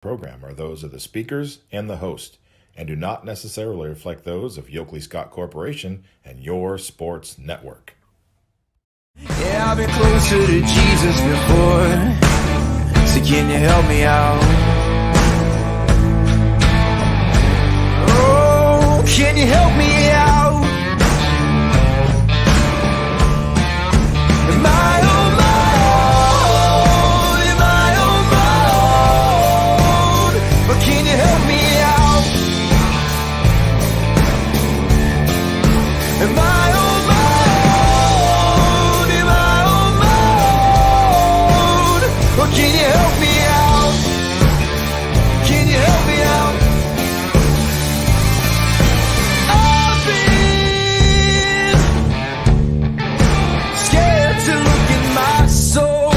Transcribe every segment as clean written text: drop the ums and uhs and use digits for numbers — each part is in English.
program are those of the speakers and the host, and do not necessarily reflect those of Yoakley Scott Corporation and your sports network. Yeah, I've been closer to Jesus before, so can you help me out? Oh, can you help me out? Am I on my own? Am I on my own? But can you help me out? Am I on my own? Am I on my own? But can you help me out? Can you help me out? I've been scared to look in my soul.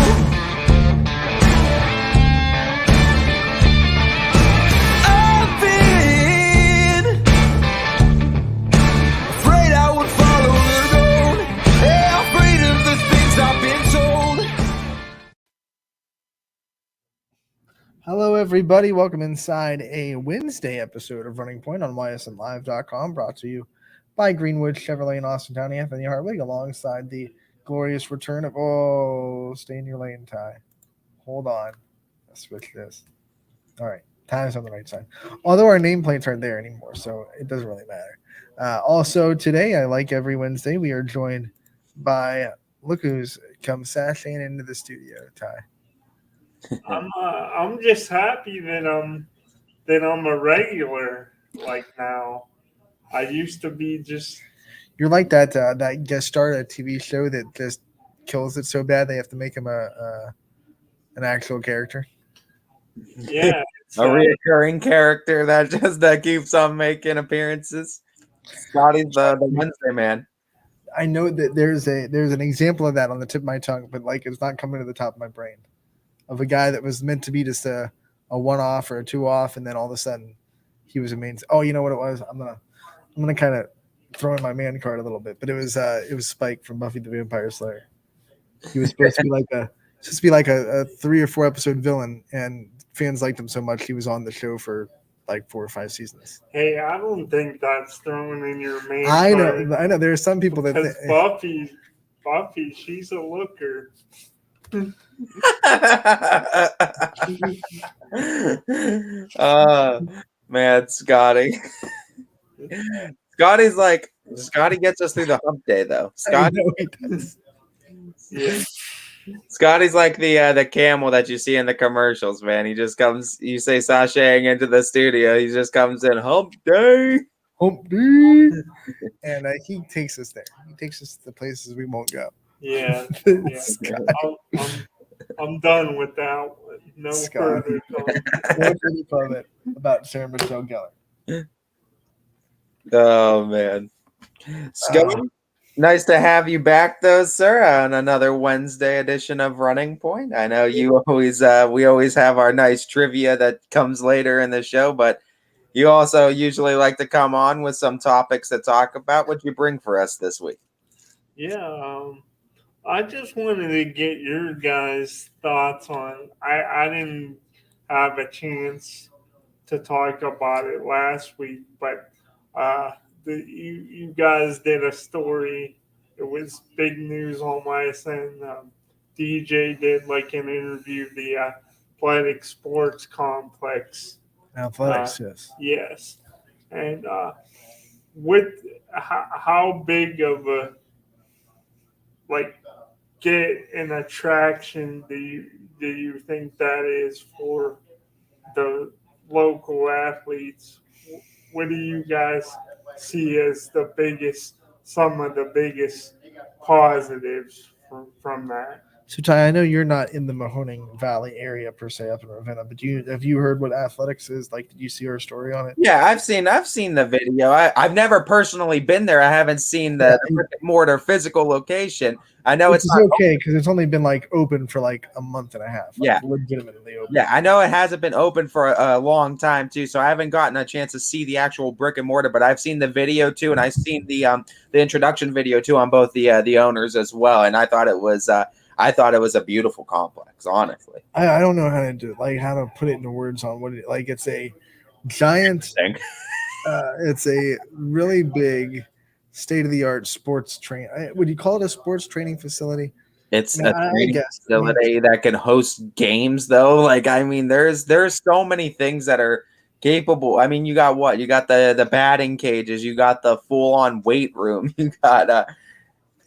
I've been afraid I would follow the road. Yeah, afraid of the things I've been told. Hello, everybody. Welcome inside a Wednesday episode of Running Point on ysnlive.com, brought to you by Greenwood Chevrolet in Austin, Anthony Hartwig, alongside the glorious return of, stay in your lane, Ty. Hold on. Let's switch this. All right. Ty's on the right side. Although our nameplates aren't there anymore, so it doesn't really matter. Also, today, like every Wednesday, we are joined by, look who's come sashaying into the studio, Ty. I'm just happy that I'm a regular like now. I used to be just You're like that guest star at a TV show that just kills it so bad they have to make him an actual character. yeah. It's, A reoccurring character that keeps on making appearances. Scotty's the Wednesday man. I know that there's an example of that on the tip of my tongue, but like it's not coming to the top of my brain. Of a guy that was meant to be just a one-off or a two-off, and then all of a sudden he was a main. Oh, you know what it was? I'm gonna kind of throw in my man card a little bit, but it was Spike from Buffy the Vampire Slayer. He was supposed to be like a 3 or 4 episode villain, and fans liked him so much he was on the show for like 4 or 5 seasons. hey, I don't think that's thrown in your main. I card, know. There are some people that because Buffy, she's a looker. Man, Scotty. Scotty gets us through the hump day though. Scotty, Yeah. Scotty's like the camel that you see in the commercials, man. He just comes, you say sashaying into the studio, he just comes in, hump day. and he takes us there. He takes us to places we won't go. Yeah. I'm done with that one. No Scott. further comment. No further comment about Sarah Michelle Gellar. Oh man, Scotty, nice to have you back, though, sir, on another Wednesday edition of Running Point. I know you always, we always have our nice trivia that comes later in the show, but you also usually like to come on with some topics to talk about. What you bring for us this week? Yeah, I just wanted to get your guys' thoughts on. I didn't have a chance to talk about it last week, but you guys did a story. It was big news on Ysn. DJ did like an interview, the Athletic Sports Complex. Athletics, yes. Yes, and with how big of a get an attraction do you think that is for the local athletes? What do you guys see as some of the biggest positives from that? So Ty, I know you're not in the Mahoning Valley area per se up in Ravenna, but have you heard what athletics is? Like, did you see our story on it? Yeah, I've seen the video. I've never personally been there. I haven't seen the brick and mortar physical location. I know it's okay because it's only been like open for like a month and a half. Yeah, legitimately open. Yeah, I know it hasn't been open for a long time too, so I haven't gotten a chance to see the actual brick and mortar. But I've seen the video too, and I've seen the introduction video too on both the owners as well. And I thought it was I thought it was a beautiful complex, honestly. I don't know how to do it, like how to put it into words on what it like. It's a giant. Thing. It's a really big, state of the art sports train. Would you call it a sports training facility? It's I mean, a I training guess. I mean, facility that can host games, though. Like, I mean, there's so many things that are capable. I mean, you got what? You got the batting cages. You got the full on weight room. You got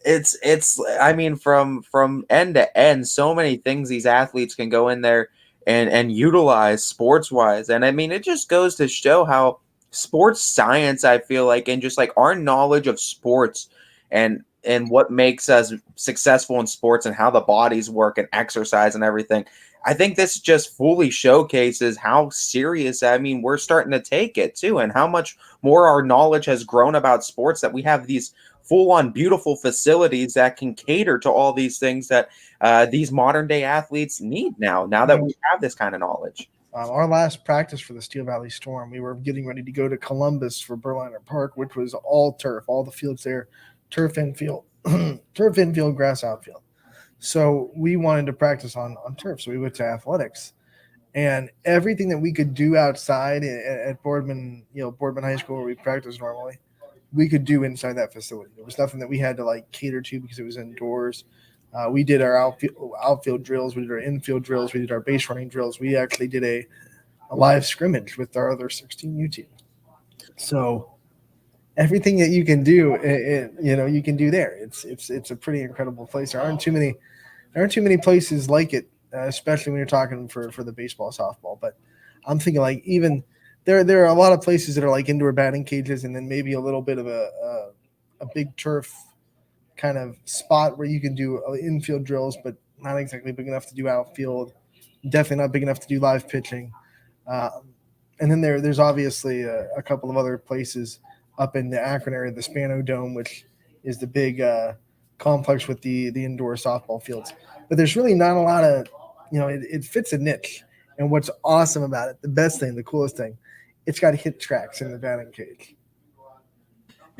it's. I mean, from end to end, so many things these athletes can go in there and utilize sports wise. And I mean, it just goes to show how sports science, I feel like, and just like our knowledge of sports and what makes us successful in sports and how the bodies work and exercise and everything. I think this just fully showcases how serious, I mean, we're starting to take it too, and how much more our knowledge has grown about sports, that we have these full-on beautiful facilities that can cater to all these things that these modern-day athletes need now that we have this kind of knowledge. Our last practice for the Steel Valley Storm, we were getting ready to go to Columbus for Berliner Park, which was all turf, all the fields there, turf infield, turf infield, grass outfield. So we wanted to practice on turf. So we went to athletics, and everything that we could do outside at Boardman, Boardman High School where we practice normally, we could do inside that facility. There was nothing that we had to like cater to because it was indoors. We did our outfield drills. We did our infield drills. We did our base running drills. We actually did a live scrimmage with our other 16U team. So everything that you can do, you can do there. It's a pretty incredible place. There aren't too many places like it, especially when you're talking for the baseball, softball. But I'm thinking like even there are a lot of places that are like indoor batting cages, and then maybe a little bit of a big turf kind of spot where you can do infield drills, but not exactly big enough to do outfield. Definitely not big enough to do live pitching. And then there's obviously a couple of other places up in the Akron area, the Spano Dome, which is the big complex with the indoor softball fields. But there's really not a lot of, it fits a niche. And what's awesome about it, the best thing, the coolest thing, it's got hit tracks in the batting cage.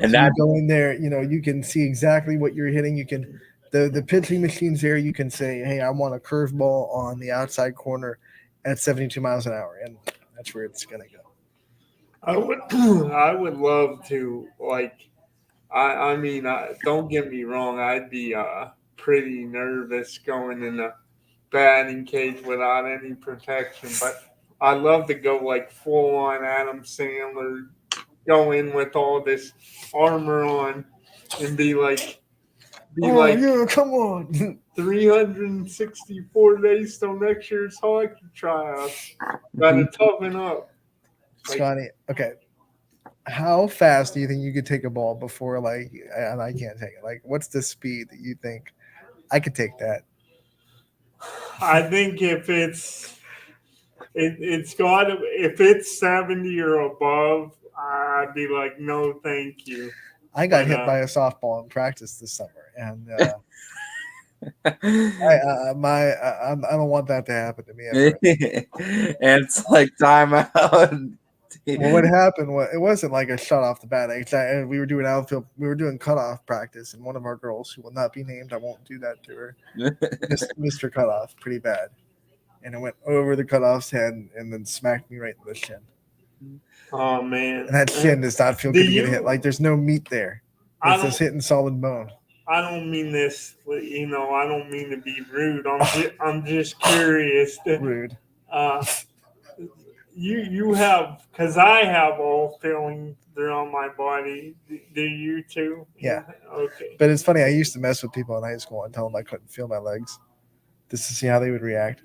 And so that you go in there, you can see exactly what you're hitting. You can the pitching machines there. You can say, hey, I want a curveball on the outside corner at 72 miles an hour, and that's where it's gonna go. I would love to like. I mean, don't get me wrong. I'd be pretty nervous going in the batting cage without any protection, but I love to go like full on Adam Sandler, go in with all this armor on, and be like, yeah, come on. 364 days till next year's hockey tryouts. Got to toughen up. Scotty, okay. How fast do you think you could take a ball before and I can't take it? Like, what's the speed that you think I could take that? I think if it's got to, if it's 70 or above, I'd be like, no, thank you. I got hit by a softball in practice this summer, and I don't want that to happen to me ever. And it's like timeout. Well, what happened was it wasn't like a shot off the bat. We were doing outfield. We were doing cutoff practice, and one of our girls, who will not be named, I won't do that to her, Mr. Cutoff, pretty bad, and it went over the cutoff's head and then smacked me right in the shin. Oh man! And that shin does not feel good to get hit. Like there's no meat there. It's just hitting solid bone. I don't mean this. I don't mean to be rude. I'm just curious. Rude. You have, because I have all feeling throughout my body. Do you too? Yeah. Okay. But it's funny. I used to mess with people in high school and tell them I couldn't feel my legs, just to see how they would react,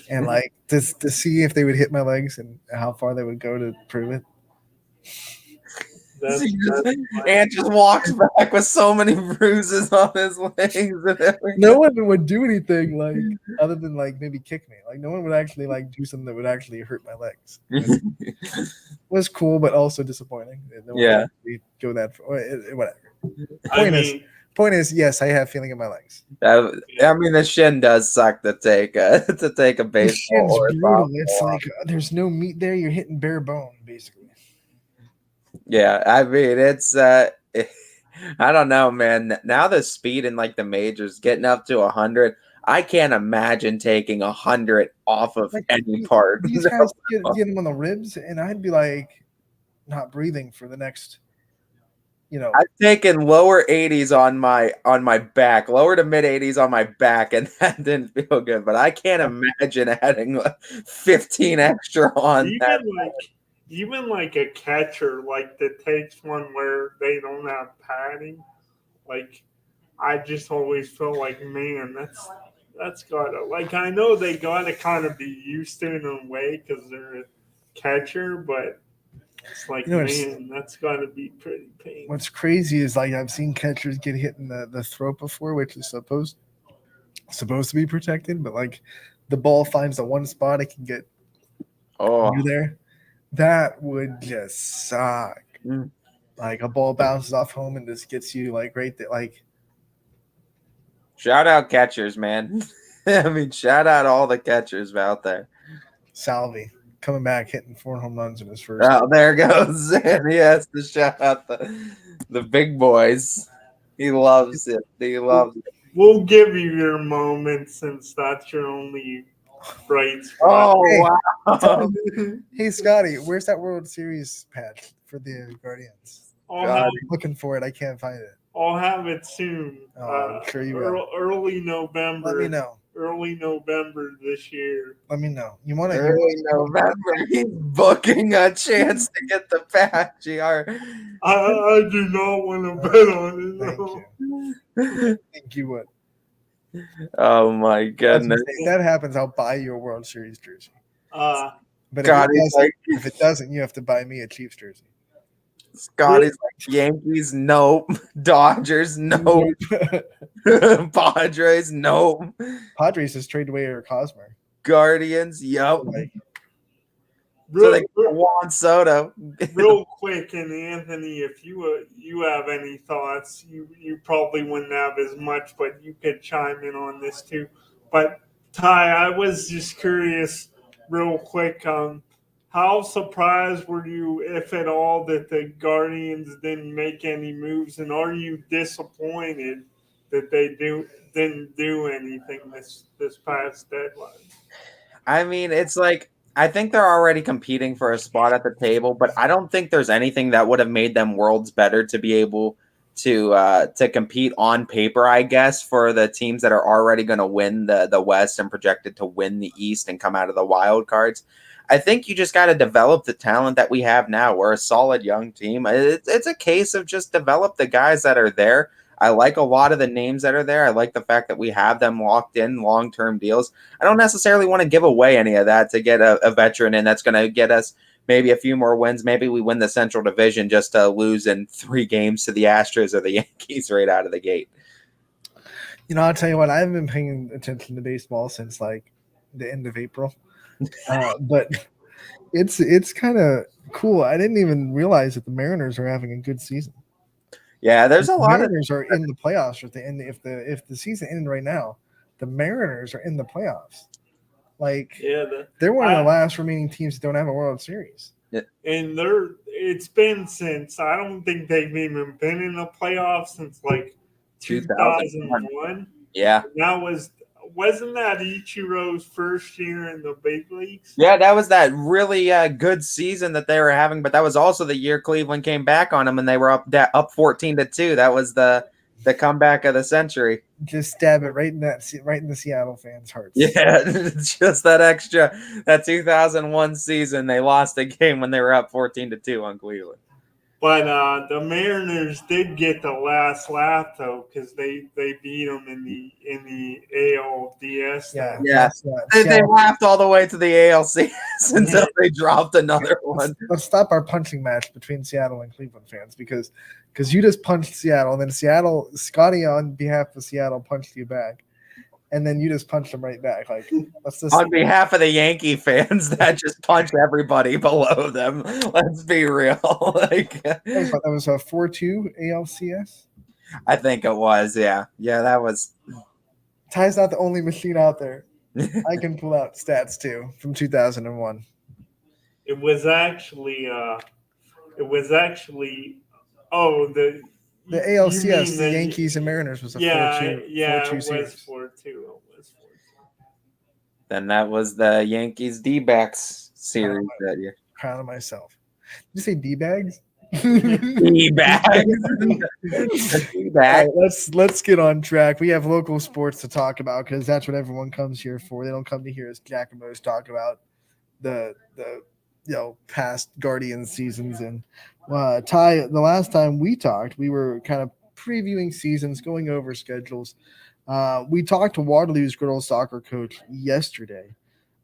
and like to see if they would hit my legs and how far they would go to prove it. And just walks back with so many bruises on his legs and everything. No one would do anything like other than like maybe kick me. Like no one would actually like do something that would actually hurt my legs. It was cool, but also disappointing. No one Yeah. would go that far. Whatever. Point is, yes, I have feeling in my legs. I mean, the shin does suck to take a The baseball. shin's Or brutal. softball. It's like there's no meat there. You're hitting bare bone, basically. Yeah, I mean, it's I don't know, man. Now the speed in like the majors getting up to 100. I can't imagine taking 100 off of Like any part. these guys get them on the ribs, and I'd be like not breathing for the next, I've taken lower 80s on my back, lower to mid 80s on my back, and that didn't feel good. But I can't imagine adding 15 extra on that. Even like a catcher like that takes one where they don't have padding, like I just always feel like, man, that's gotta, like, I know they gotta kind of be used to it in a way because they're a catcher, but it's like, man, that's gotta be pretty painful. What's crazy is like I've seen catchers get hit in the throat before, which is supposed to be protected, but like the ball finds the one spot it can get you there. That would just suck. Like a ball bounces off home and just gets you like right there. Like, shout out catchers, man. I mean, shout out all the catchers out there. Salvi coming back, hitting 4 home runs in his first. Oh, there goes. He has to shout out the big boys. He loves it. He loves it. We'll give you your moment since that's your only bright spot. Oh, wow. Hey, Scotty, where's that World Series patch for the Guardians? I'm looking for it. I can't find it. I'll have it soon. I'm sure you will. Early November. Let me know. Early November this year. Let me know. You want to? Early November. He's booking a chance to get the patch. I do not want to bet on it. Thank you. I think you would. Oh my goodness! If that happens, I'll buy you a World Series jersey. But God, if it doesn't, you have to buy me a Chiefs jersey. Scotty's like Yankees, nope. Dodgers, nope. Padres, nope. Padres just traded away Eric Hosmer. Guardians, yep. So they Juan Soto. Real quick, and Anthony, if you have any thoughts, you probably wouldn't have as much, but you could chime in on this too. But Ty, I was just curious, real quick, how surprised were you, if at all, that the Guardians didn't make any moves, and are you disappointed that they didn't do anything this past deadline? I mean, it's like, I think they're already competing for a spot at the table, but I don't think there's anything that would have made them worlds better to be able to compete on paper, I guess, for the teams that are already going to win the West and projected to win the East and come out of the wild cards. I think you just got to develop the talent that we have now. We're a solid young team. It's a case of just develop the guys that are there. I like a lot of the names that are there. I like the fact that we have them locked in long-term deals. I don't necessarily want to give away any of that to get a veteran in that's going to get us maybe a few more wins. Maybe we win the Central Division just to lose in 3 games to the Astros or the Yankees right out of the gate. You know, I'll tell you what, I haven't been paying attention to baseball since like the end of April. But it's kind of cool. I didn't even realize that the Mariners are having a good season. Yeah, there's a lot of Mariners are in the playoffs at the end. If the season ended right now, the Mariners are in the playoffs. Like, they're one of the last remaining teams that don't have a World Series. Yeah. And it's been since, I don't think they've even been in the playoffs since like 2001. Yeah, that wasn't that Ichiro's first year in the big leagues? Yeah, that was that really good season that they were having, but that was also the year Cleveland came back on them and they were up 14-2. That was the comeback of the century. Just stab it right in the Seattle fans' hearts. Yeah, just that 2001 season, they lost a game when they were up 14-2 on Cleveland. But the Mariners did get the last laugh though, because they beat them in the ALDS. Yeah. They laughed all the way to the ALCS until they dropped another one. Let's stop our punching match between Seattle and Cleveland fans because you just punched Seattle, and then Scotty on behalf of Seattle punched you back. And then you just punched them right back. Like, on behalf of the Yankee fans that just punched everybody below them. Let's be real. That was a 4-2 ALCS. I think it was. Yeah, that was. Ty's not the only machine out there. I can pull out stats too from 2001. It was actually. The You ALCS, mean the Yankees and Mariners was a 4-2 it was series. 4-2. Then that was the Yankees D-backs series that year. Proud of myself. Did you say D-bags? D-bags. All right, let's get on track. We have local sports to talk about because that's what everyone comes here for. They don't come to hear us Jacomos talk about the past Guardian seasons. And Ty, the last time we talked, we were kind of previewing seasons, going over schedules. We talked to Waterloo's girls soccer coach yesterday,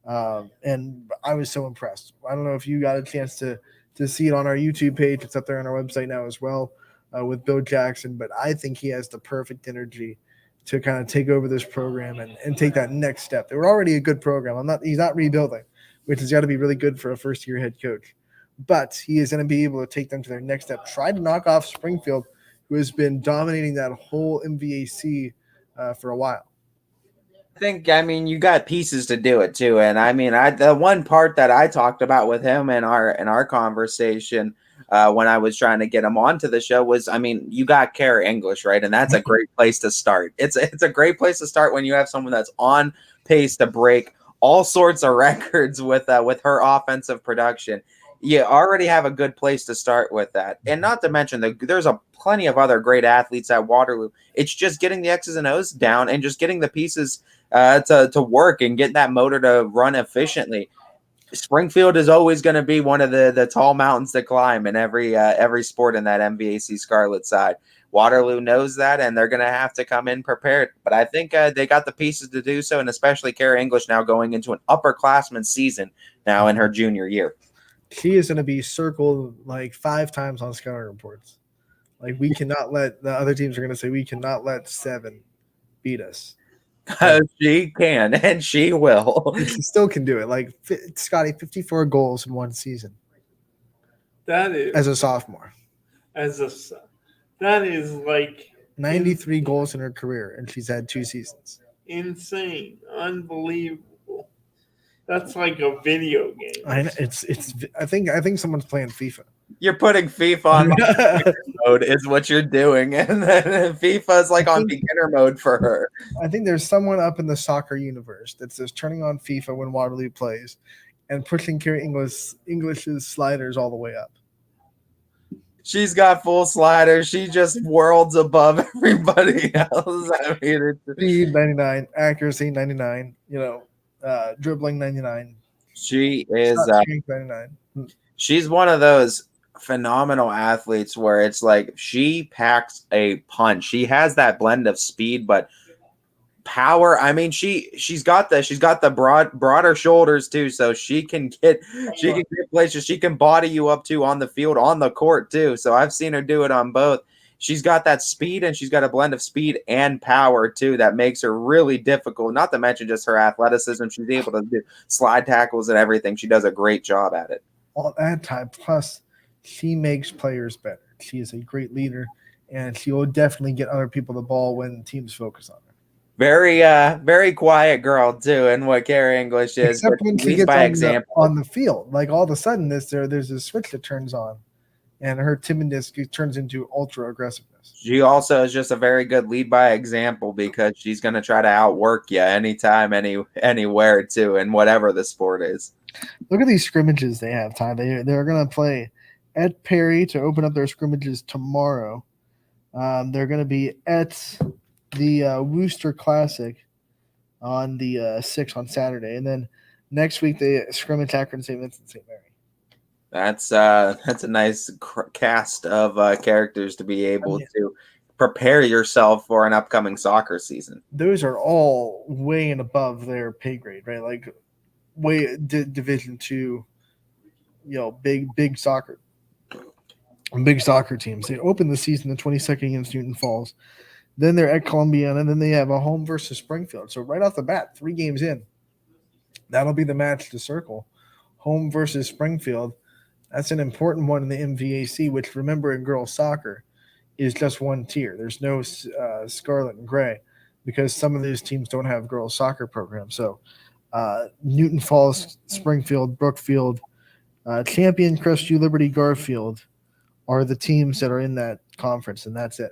and I was so impressed. I don't know if you got a chance to see it on our YouTube page. It's up there on our website now as well with Bill Jackson, but I think he has the perfect energy to kind of take over this program and take that next step. They were already a good program. He's not rebuilding, which has got to be really good for a first-year head coach. But he is going to be able to take them to their next step, try to knock off Springfield, who has been dominating that whole MVAC for a while. I mean, you got pieces to do it too. And I mean, the one part that I talked about with him in our conversation when I was trying to get him onto the show was, I mean, you got Kara English, right? And that's a great place to start. It's a great place to start when you have someone that's on pace to break all sorts of records with her offensive production. You already have a good place to start with that. And not to mention there's plenty of other great athletes at Waterloo. It's just getting the X's and O's down and just getting the pieces to work and get that motor to run efficiently. Springfield is always going to be one of the tall mountains to climb in every sport in that MVAC Scarlet side. Waterloo knows that, and they're going to have to come in prepared. But I think they got the pieces to do so, and especially Kara English now going into an upperclassman season now in her junior year. She is going to be circled like 5 times on scouting reports. Like, we cannot let the other teams are going to say we cannot let 7 beat us. She can, and she will. She still can do it. Like, Scotty, 54 goals in one season. That is as a sophomore. That is like 93 goals in her career, and she's had 2 seasons. Insane, unbelievable. That's like a video game. I know, I think someone's playing FIFA. You're putting FIFA on mode is what you're doing, and then FIFA is like on beginner mode for her. I think there's someone up in the soccer universe that's just turning on FIFA when Waterloo plays and pushing Kara English's sliders all the way up. She's got full sliders. She just worlds above everybody else. I mean, speed 99, accuracy 99. Dribbling 99. She is 99. She's one of those phenomenal athletes where it's like she packs a punch. She has that blend of speed but power. I mean, she's got the broader shoulders too, so she can get places. She can body you up too on the field, on the court too. So I've seen her do it on both. She's got that speed, and she's got a blend of speed and power too that makes her really difficult. Not to mention just her athleticism. She's able to do slide tackles and everything. She does a great job at it. All that time, plus she makes players better. She is a great leader, and she will definitely get other people the ball when teams focus on her. Very quiet girl too, and what Kara English is. Except when she gets on the field, like all of a sudden there's a switch that turns on, and her timidness turns into ultra aggressiveness. She also is just a very good lead by example because she's going to try to outwork you anytime, anywhere too, and whatever the sport is. Look at these scrimmages they have, Ty. They're going to play at Perry to open up their scrimmages tomorrow. They're going to be at the Worcester Classic on the 6th on Saturday, and then next week they scrimmage Akron, St. Vincent, St. Mary. That's a nice cast of characters to be able to prepare yourself for an upcoming soccer season. Those are all way and above their pay grade, right? Like way Division II, big soccer teams. They open the season the 22nd against Newton Falls. Then they're at Columbiana, and then they have a home versus Springfield. So right off the bat, 3 games in, that'll be the match to circle. Home versus Springfield. That's an important one in the MVAC, which, remember, in girls soccer is just one tier. There's no scarlet and gray because some of these teams don't have girls soccer programs. So Newton Falls, Springfield, Brookfield, Champion, Crestview, Liberty, Garfield are the teams that are in that conference, and that's it.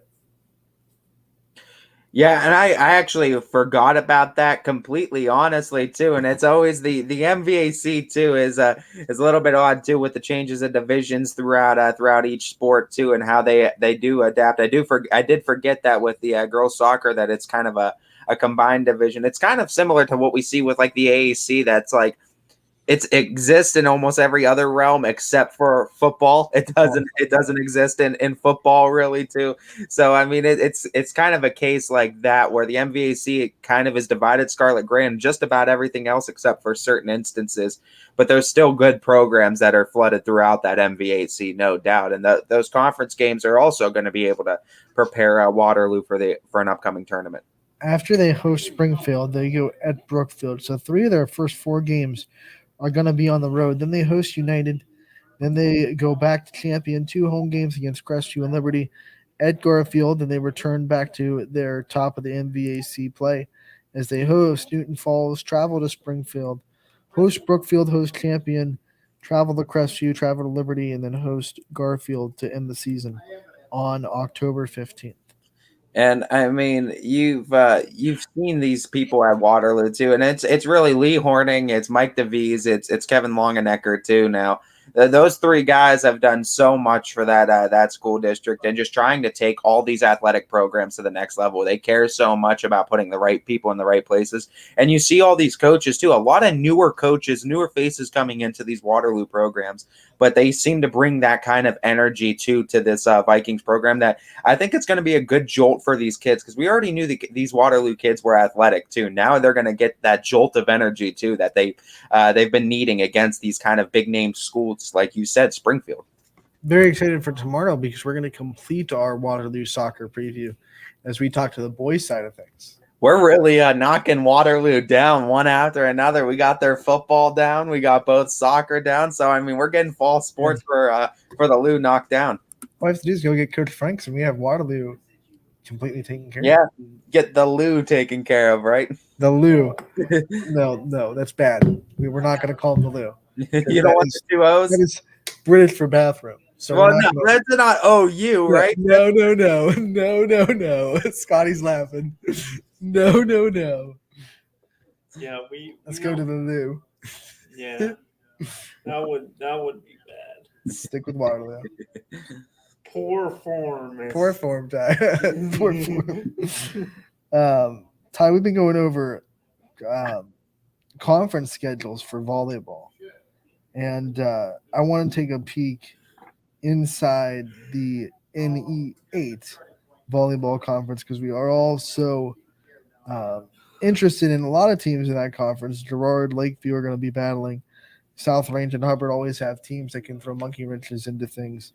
Yeah, and I actually forgot about that completely, honestly, too. And it's always the MVAC too is a little bit odd too with the changes of divisions throughout each sport too, and how they do adapt. I did forget that with the girls soccer that it's kind of a combined division. It's kind of similar to what we see with like the AAC. That's like it exists in almost every other realm except for football. It doesn't exist in football really too. So I mean it's kind of a case like that where the MVAC kind of is divided scarlet gray in just about everything else except for certain instances. But there's still good programs that are flooded throughout that MVAC, no doubt. And those conference games are also going to be able to prepare Waterloo for an upcoming tournament. After they host Springfield, they go at Brookfield. So 3 of their first 4 games are going to be on the road. Then they host United. Then they go back to Champion, 2 home games against Crestview and Liberty at Garfield. And they return back to their top of the MVAC play as they host Newton Falls, travel to Springfield, host Brookfield, host Champion, travel to Crestview, travel to Liberty, and then host Garfield to end the season on October 15th. And I mean, you've seen these people at Waterloo too, and it's really Lee Horning, it's Mike DeVries, it's Kevin Longenecker too. Now, those 3 guys have done so much for that school district, and just trying to take all these athletic programs to the next level. They care so much about putting the right people in the right places, and you see all these coaches too. A lot of newer coaches, newer faces coming into these Waterloo programs, but they seem to bring that kind of energy to this Vikings program that I think it's going to be a good jolt for these kids, because we already knew these Waterloo kids were athletic too. Now they're going to get that jolt of energy too that they've been needing against these kind of big name schools, like you said, Springfield. Very excited for tomorrow because we're going to complete our Waterloo soccer preview as we talk to the boys' side of things. We're really knocking Waterloo down one after another. We got their football down. We got both soccer down. So, I mean, we're getting fall sports for the Lou knocked down. All I have to do is go get Coach Franks, and we have Waterloo completely taken care of. Yeah, get the Lou taken care of, right? The Lou. No, that's bad. We're not going to call him the Lou. You don't want the 2 O's? That is British for bathroom. So well, no, that's not OU, right? No. Scotty's laughing. No. Yeah, Let's go to the Lou. Yeah, that would be bad. Stick with Waterloo. Poor form. Poor form, Ty. Poor form. Ty, we've been going over conference schedules for volleyball. And I want to take a peek inside the NE8 volleyball conference because we are all so interested in a lot of teams in that conference. Girard, Lakeview are going to be battling. South Range and Hubbard always have teams that can throw monkey wrenches into things.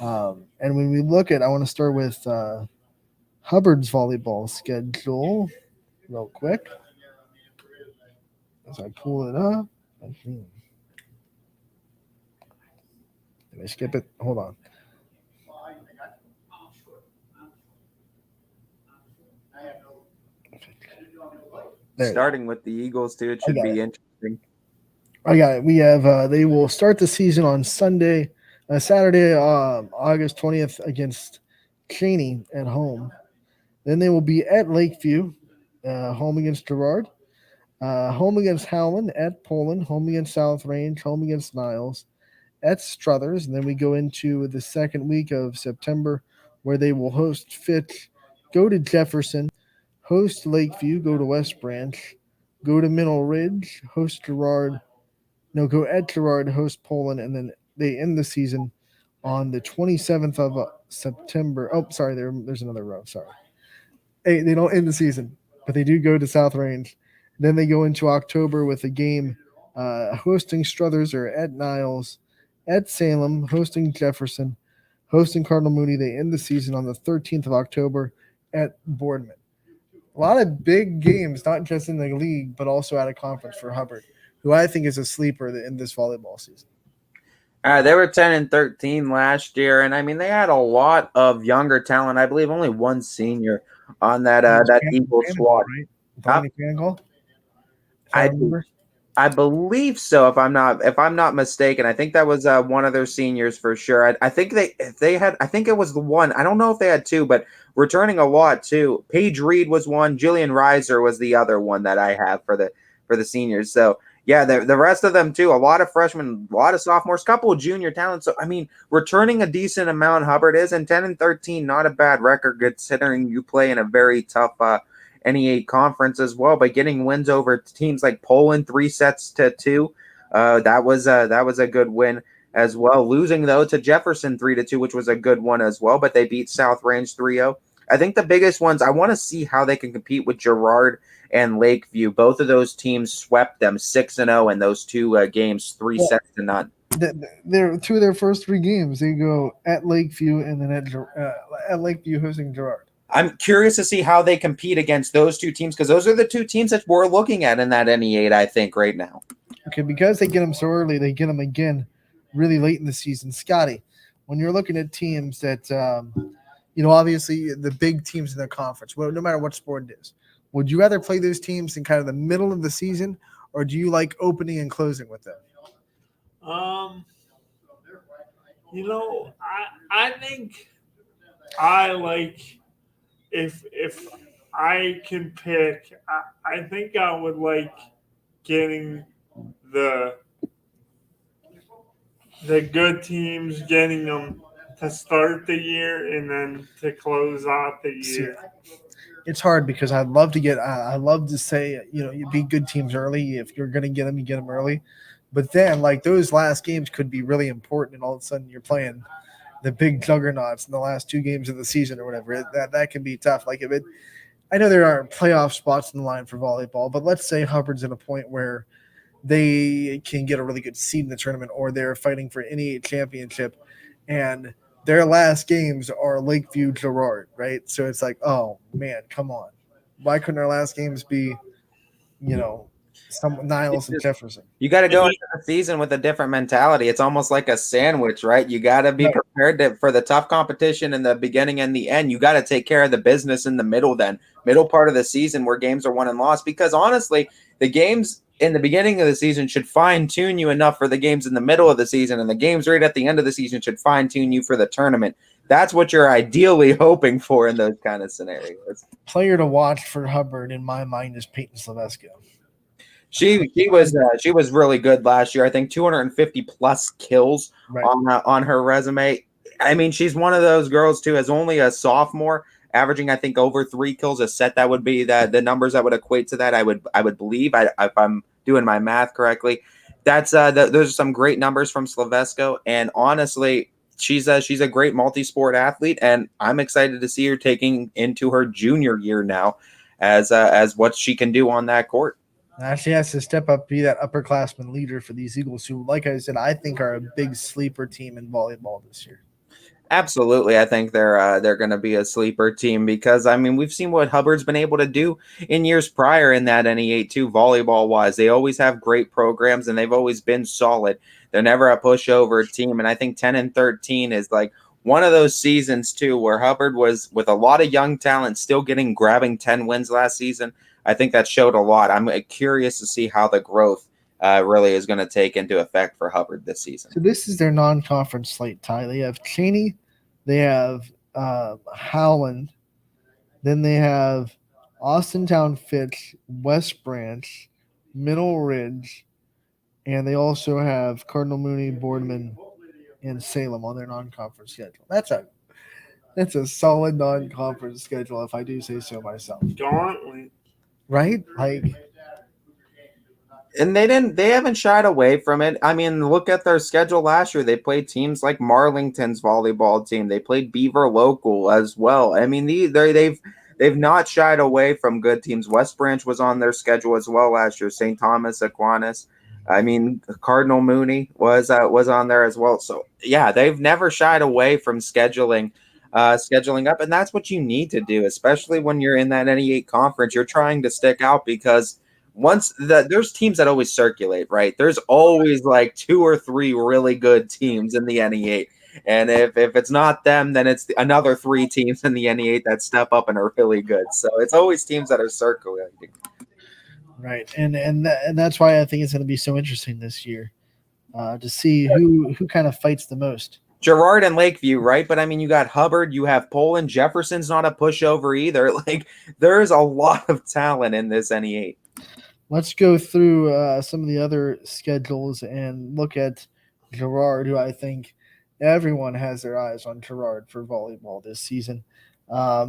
And when we look at, I want to start with Hubbard's volleyball schedule real quick. As I pull it up. Did I skip it? Hold on. Starting with the Eagles, too. It should be interesting. I got it. We have they will start the season on Saturday, August 20th against Cheney at home. Then they will be at Lakeview, home against Girard, home against Howland, at Poland, home against South Range, home against Niles, at Struthers. And then we go into the second week of September where they will host Fitch, go to Jefferson, host Lakeview, go to West Branch, go to Middle Ridge, host Girard. No, go at Girard, host Poland, and then they end the season on the 27th of September. Oh, sorry, there's another row. Sorry. Hey, they don't end the season, but they do go to South Range. Then they go into October with a game hosting Struthers or at Niles, at Salem, hosting Jefferson, hosting Cardinal Mooney. They end the season on the 13th of October at Boardman. A lot of big games, not just in the league, but also at a conference for Hubbard, who I think is a sleeper in this volleyball season. They were 10-13 last year, and I mean they had a lot of younger talent. I believe only one senior on that Eagle squad. Right? Donnie Fangle? I I believe so. If I'm not mistaken, I think that was one of their seniors for sure. I think they had. I think it was the one. I don't know if they had two, but returning a lot too. Paige Reed was one. Jillian Reiser was the other one that I have for the seniors. So yeah, the rest of them too. A lot of freshmen, a lot of sophomores, couple of junior talents. So I mean, returning a decent amount. Hubbard is, and 10-13, not a bad record considering you play in a very tough NEA conference as well by getting wins over teams like Poland 3-2. That was a good win as well. Losing though to Jefferson 3-2, which was a good one as well, but they beat South Range 3-0. I think the biggest ones, I want to see how they can compete with Girard and Lakeview. Both of those teams swept them 6-0 in those two games, 3-0. They're two of their first three games. They go at Lakeview and then at Lakeview hosting Girard. I'm curious to see how they compete against those two teams because those are the two teams that we're looking at in that NE8, I think, right now. Okay, because they get them so early, they get them again really late in the season. Scotty, when you're looking at teams that, obviously the big teams in the conference, well, no matter what sport it is, would you rather play those teams in kind of the middle of the season, or do you like opening and closing with them? I think I like if I can pick, I think I would like getting the good teams, getting them to start the year and then to close out the year. It's hard because I'd love to say, you beat good teams early. If you're going to get them, you get them early. But then, like, those last games could be really important, and all of a sudden you're playing the big juggernauts in the last two games of the season or whatever. That can be tough. Like, I know there aren't playoff spots in the line for volleyball, but let's say Hubbard's at a point where they can get a really good seed in the tournament, or they're fighting for any championship, and their last games are Lakeview Girard, right? So it's like, oh man, come on. Why couldn't our last games be, some Niles and Jefferson? You got to go into the season with a different mentality. It's almost like a sandwich, right? You got to be prepared for the tough competition in the beginning and the end. You got to take care of the business in the middle part of the season where games are won and lost. Because honestly, the games in the beginning of the season should fine-tune you enough for the games in the middle of the season, and the games right at the end of the season should fine-tune you for the tournament. That's what you're ideally hoping for in those kind of scenarios. Player to watch for Hubbard, in my mind, is Peyton Slavesco. She was really good last year. I think 250 plus kills on her resume. I mean, she's one of those girls too. As only a sophomore, averaging I think over 3 kills a set. That would be the numbers that would equate to that. I would believe if I'm doing my math correctly. That's those are some great numbers from Slavesco. And honestly, she's a great multi-sport athlete, and I'm excited to see her taking into her junior year now, as what she can do on that court. Now she has to step up, be that upperclassman leader for these Eagles, who, like I said, I think are a big sleeper team in volleyball this year. Absolutely. I think they're going to be a sleeper team because, I mean, we've seen what Hubbard's been able to do in years prior in that NE8 too, volleyball-wise. They always have great programs, and they've always been solid. They're never a pushover team, and I think 10-13 is like one of those seasons too where Hubbard was, with a lot of young talent, still grabbing 10 wins last season. I think that showed a lot. I'm curious to see how the growth really is going to take into effect for Hubbard this season. So this is their non-conference slate, Ty. They have Cheney, they have Howland, then they have Austintown Fitch, West Branch, Middle Ridge, and they also have Cardinal Mooney, Boardman, and Salem on their non-conference schedule. That's a solid non-conference schedule, if I do say so myself. Gauntlet. Right? And they haven't shied away from it. I mean, look at their schedule last year. They played teams like Marlington's volleyball team. They played Beaver Local as well. I mean, they've not shied away from good teams. West Branch was on their schedule as well last year. St. Thomas Aquinas. I mean, Cardinal Mooney was on there as well. So yeah, they've never shied away from scheduling up, and that's what you need to do, especially when you're in that NE8 conference. You're trying to stick out because there's teams that always circulate, right? There's always like 2 or 3 really good teams in the NE8, and if it's not them, then it's another 3 teams in the NE8 that step up and are really good. So it's always teams that are circulating. Right, and that's why I think it's going to be so interesting this year to see who kind of fights the most. Girard and Lakeview, right? But I mean, you got Hubbard, you have Poland, Jefferson's not a pushover either. Like, there's a lot of talent in this NE8. Let's go through some of the other schedules and look at Girard, who I think everyone has their eyes on Girard for volleyball this season.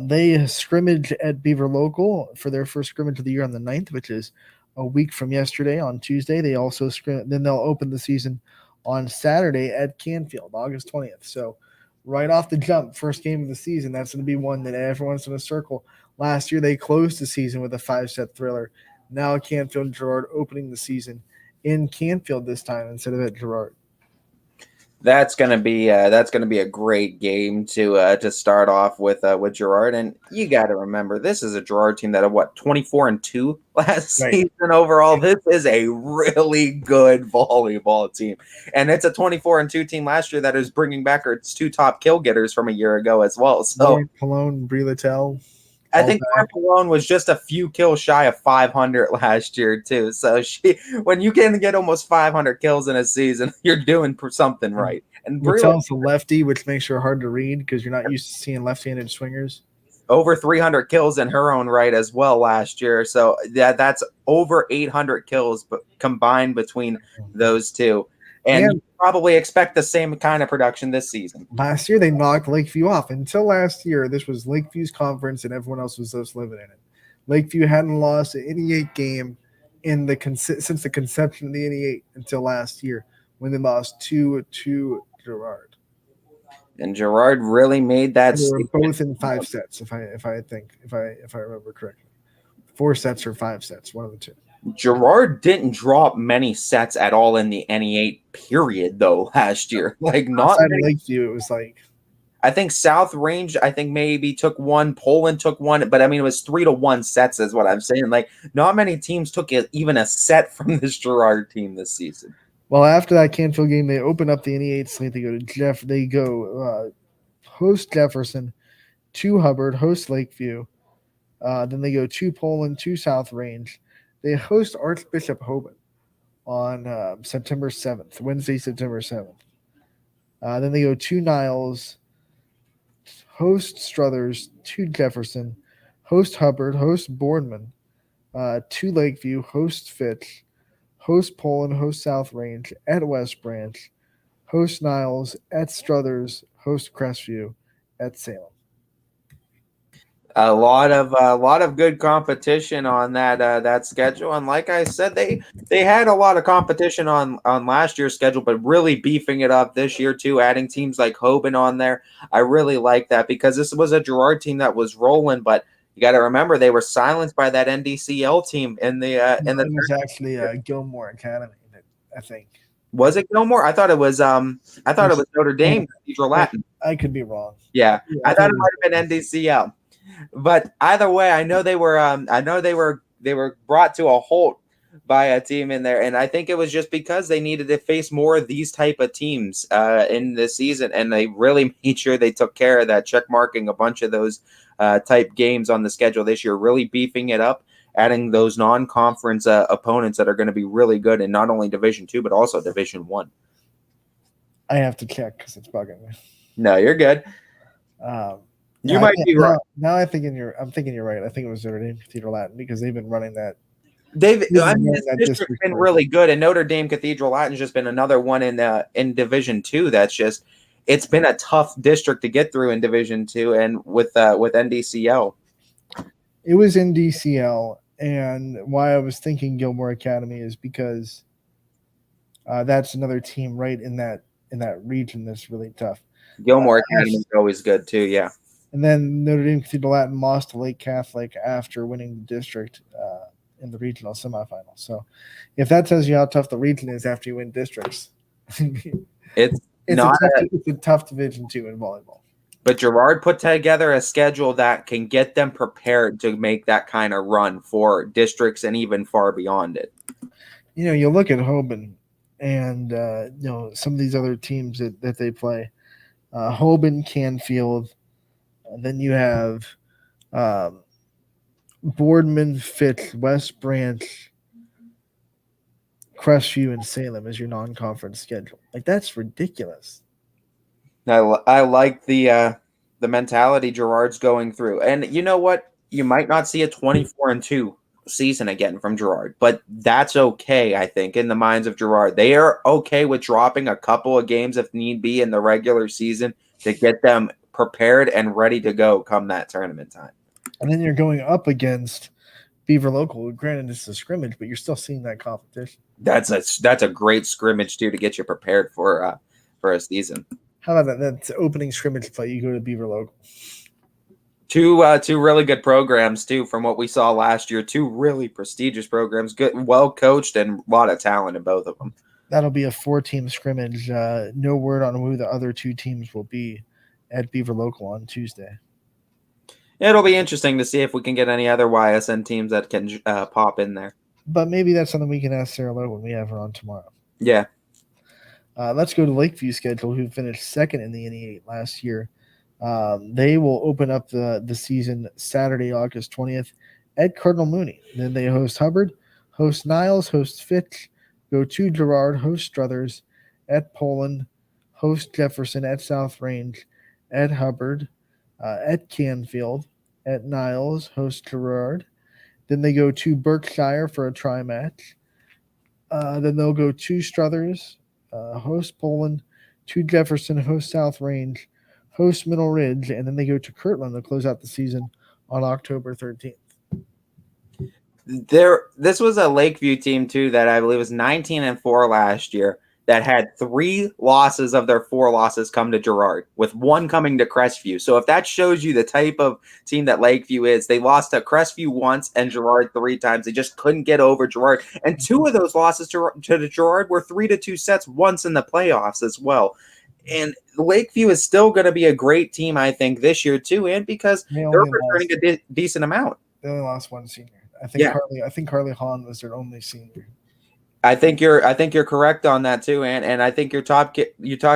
They scrimmage at Beaver Local for their first scrimmage of the year on the 9th, which is a week from yesterday on Tuesday. They also then they'll open the season on Saturday at Canfield, August 20th. So right off the jump, first game of the season, that's going to be one that everyone's going to circle. Last year, they closed the season with a 5-set thriller. Now Canfield and Girard opening the season in Canfield this time instead of at Girard. That's gonna be a great game to start off with Girard. And you got to remember, this is a Girard team that had 24-2 last season overall. This is a really good volleyball team, and it's a 24-2 team last year that is bringing back its 2 top kill getters from a year ago as well. So Cologne, Brie Littell. I think Cologne was just a few kills shy of 500 last year too. So when you can get almost 500 kills in a season, you're doing something right. And Littell's a lefty, which makes her hard to read because you're not used to seeing left-handed swingers. Over 300 kills in her own right as well last year. So that's over 800 kills combined between those two. And you probably expect the same kind of production this season. Last year, they knocked Lakeview off. Until last year, this was Lakeview's conference, and everyone else was just living in it. Lakeview hadn't lost an NE8 game since the conception of the NE8 until last year, when they lost 2 to Girard. And Girard really made that. They were both in 5 sets, if I remember correctly. 4 sets or 5 sets, one of the two. Girard didn't drop many sets at all in the NE8 period, though, last year. Like, not outside of Lakeview, it was like, I think South Range, I think maybe took one. Poland took one, but I mean, it was 3-1 sets, is what I'm saying. Like, not many teams took even a set from this Girard team this season. Well, after that Canfield game, they open up the NE8 slate. They go host Jefferson, to Hubbard, host Lakeview. Then they go to Poland, to South Range. They host Archbishop Hoban on September 7th, Wednesday, September 7th. Then they go to Niles, host Struthers, to Jefferson, host Hubbard, host Boardman, to Lakeview, host Fitch, host Poland, host South Range, at West Branch, host Niles, at Struthers, host Crestview, at Salem. A lot of good competition on that schedule, and like I said, they had a lot of competition on last year's schedule, but really beefing it up this year too, adding teams like Hoban on there. I really like that because this was a Girard team that was rolling, but you got to remember they were silenced by that NDCL team in the it was actually Gilmore Academy, I think. Was it Gilmore? I thought it was Notre Dame Cathedral Latin. I could be wrong. Yeah, I thought it might have been NDCL. But either way, I know they were brought to a halt by a team in there, and I think it was just because they needed to face more of these type of teams in this season, and they really made sure they took care of that, check marking a bunch of those type games on the schedule this year, really beefing it up, adding those non-conference opponents that are going to be really good in not only Division II but also Division I. I have to check because it's bugging me. No, you're good. You might be right. Now I'm thinking you're right. I think it was Notre Dame Cathedral Latin because they've been running that. This district's been really good, and Notre Dame Cathedral Latin's just been another one in Division II. That's just, it's been a tough district to get through in Division II, and with NDCL. It was NDCL, and why I was thinking Gilmore Academy is because that's another team right in that region that's really tough. Gilmore Academy is always good too, yeah. And then Notre Dame Cathedral Latin lost to Lake Catholic after winning the district in the regional semifinal. So if that tells you how tough the region is after you win districts, it's a tough Division II in volleyball. But Girard put together a schedule that can get them prepared to make that kind of run for districts and even far beyond it. You know, you look at Hoban and some of these other teams that they play. Hoban, Canfield. Then you have Boardman, Fitch, West Branch, Crestview and Salem as your non-conference schedule. Like, that's ridiculous. I like the mentality Gerard's going through. And you know what? You might not see a 24-2 season again from Gerard, but that's okay, I think, in the minds of Gerard. They are okay with dropping a couple of games if need be in the regular season to get them prepared and ready to go come that tournament time. And then you're going up against Beaver Local. Granted, it's a scrimmage, but you're still seeing that competition. That's a great scrimmage too to get you prepared for a season. How about that? That's opening scrimmage play. You go to Beaver Local. Two really good programs too, from what we saw last year. Two really prestigious programs, good, well coached, and a lot of talent in both of them. That'll be a 4-team scrimmage. No word on who the other 2 teams will be at Beaver Local on Tuesday. It'll be interesting to see if we can get any other YSN teams that can pop in there. But maybe that's something we can ask Sarah Lowe when we have her on tomorrow. Yeah. Let's go to Lakeview schedule, who finished second in the NE8 last year. They will open up the season Saturday, August 20th at Cardinal Mooney. Then they host Hubbard, host Niles, host Fitch, go to Girard, host Struthers, at Poland, host Jefferson, at South Range, at Hubbard, at Canfield, at Niles, host Girard. Then they go to Berkshire for a tri-match. Then they'll go to Struthers, host Poland, to Jefferson, host South Range, host Middle Ridge, and then they go to Kirtland to close out the season on October 13th. This was a Lakeview team too that I believe was 19-4 last year that had 3 losses of their 4 losses come to Girard, with 1 coming to Crestview. So if that shows you the type of team that Lakeview is, they lost to Crestview once and Girard 3 times. They just couldn't get over Girard. And 2 of those losses to Girard were 3-2 sets once in the playoffs as well. And Lakeview is still going to be a great team, I think, this year too, and because they're returning a decent amount. They only lost 1 senior. I think Carly Hahn was their only senior. I think you're correct on that too, and I think you talked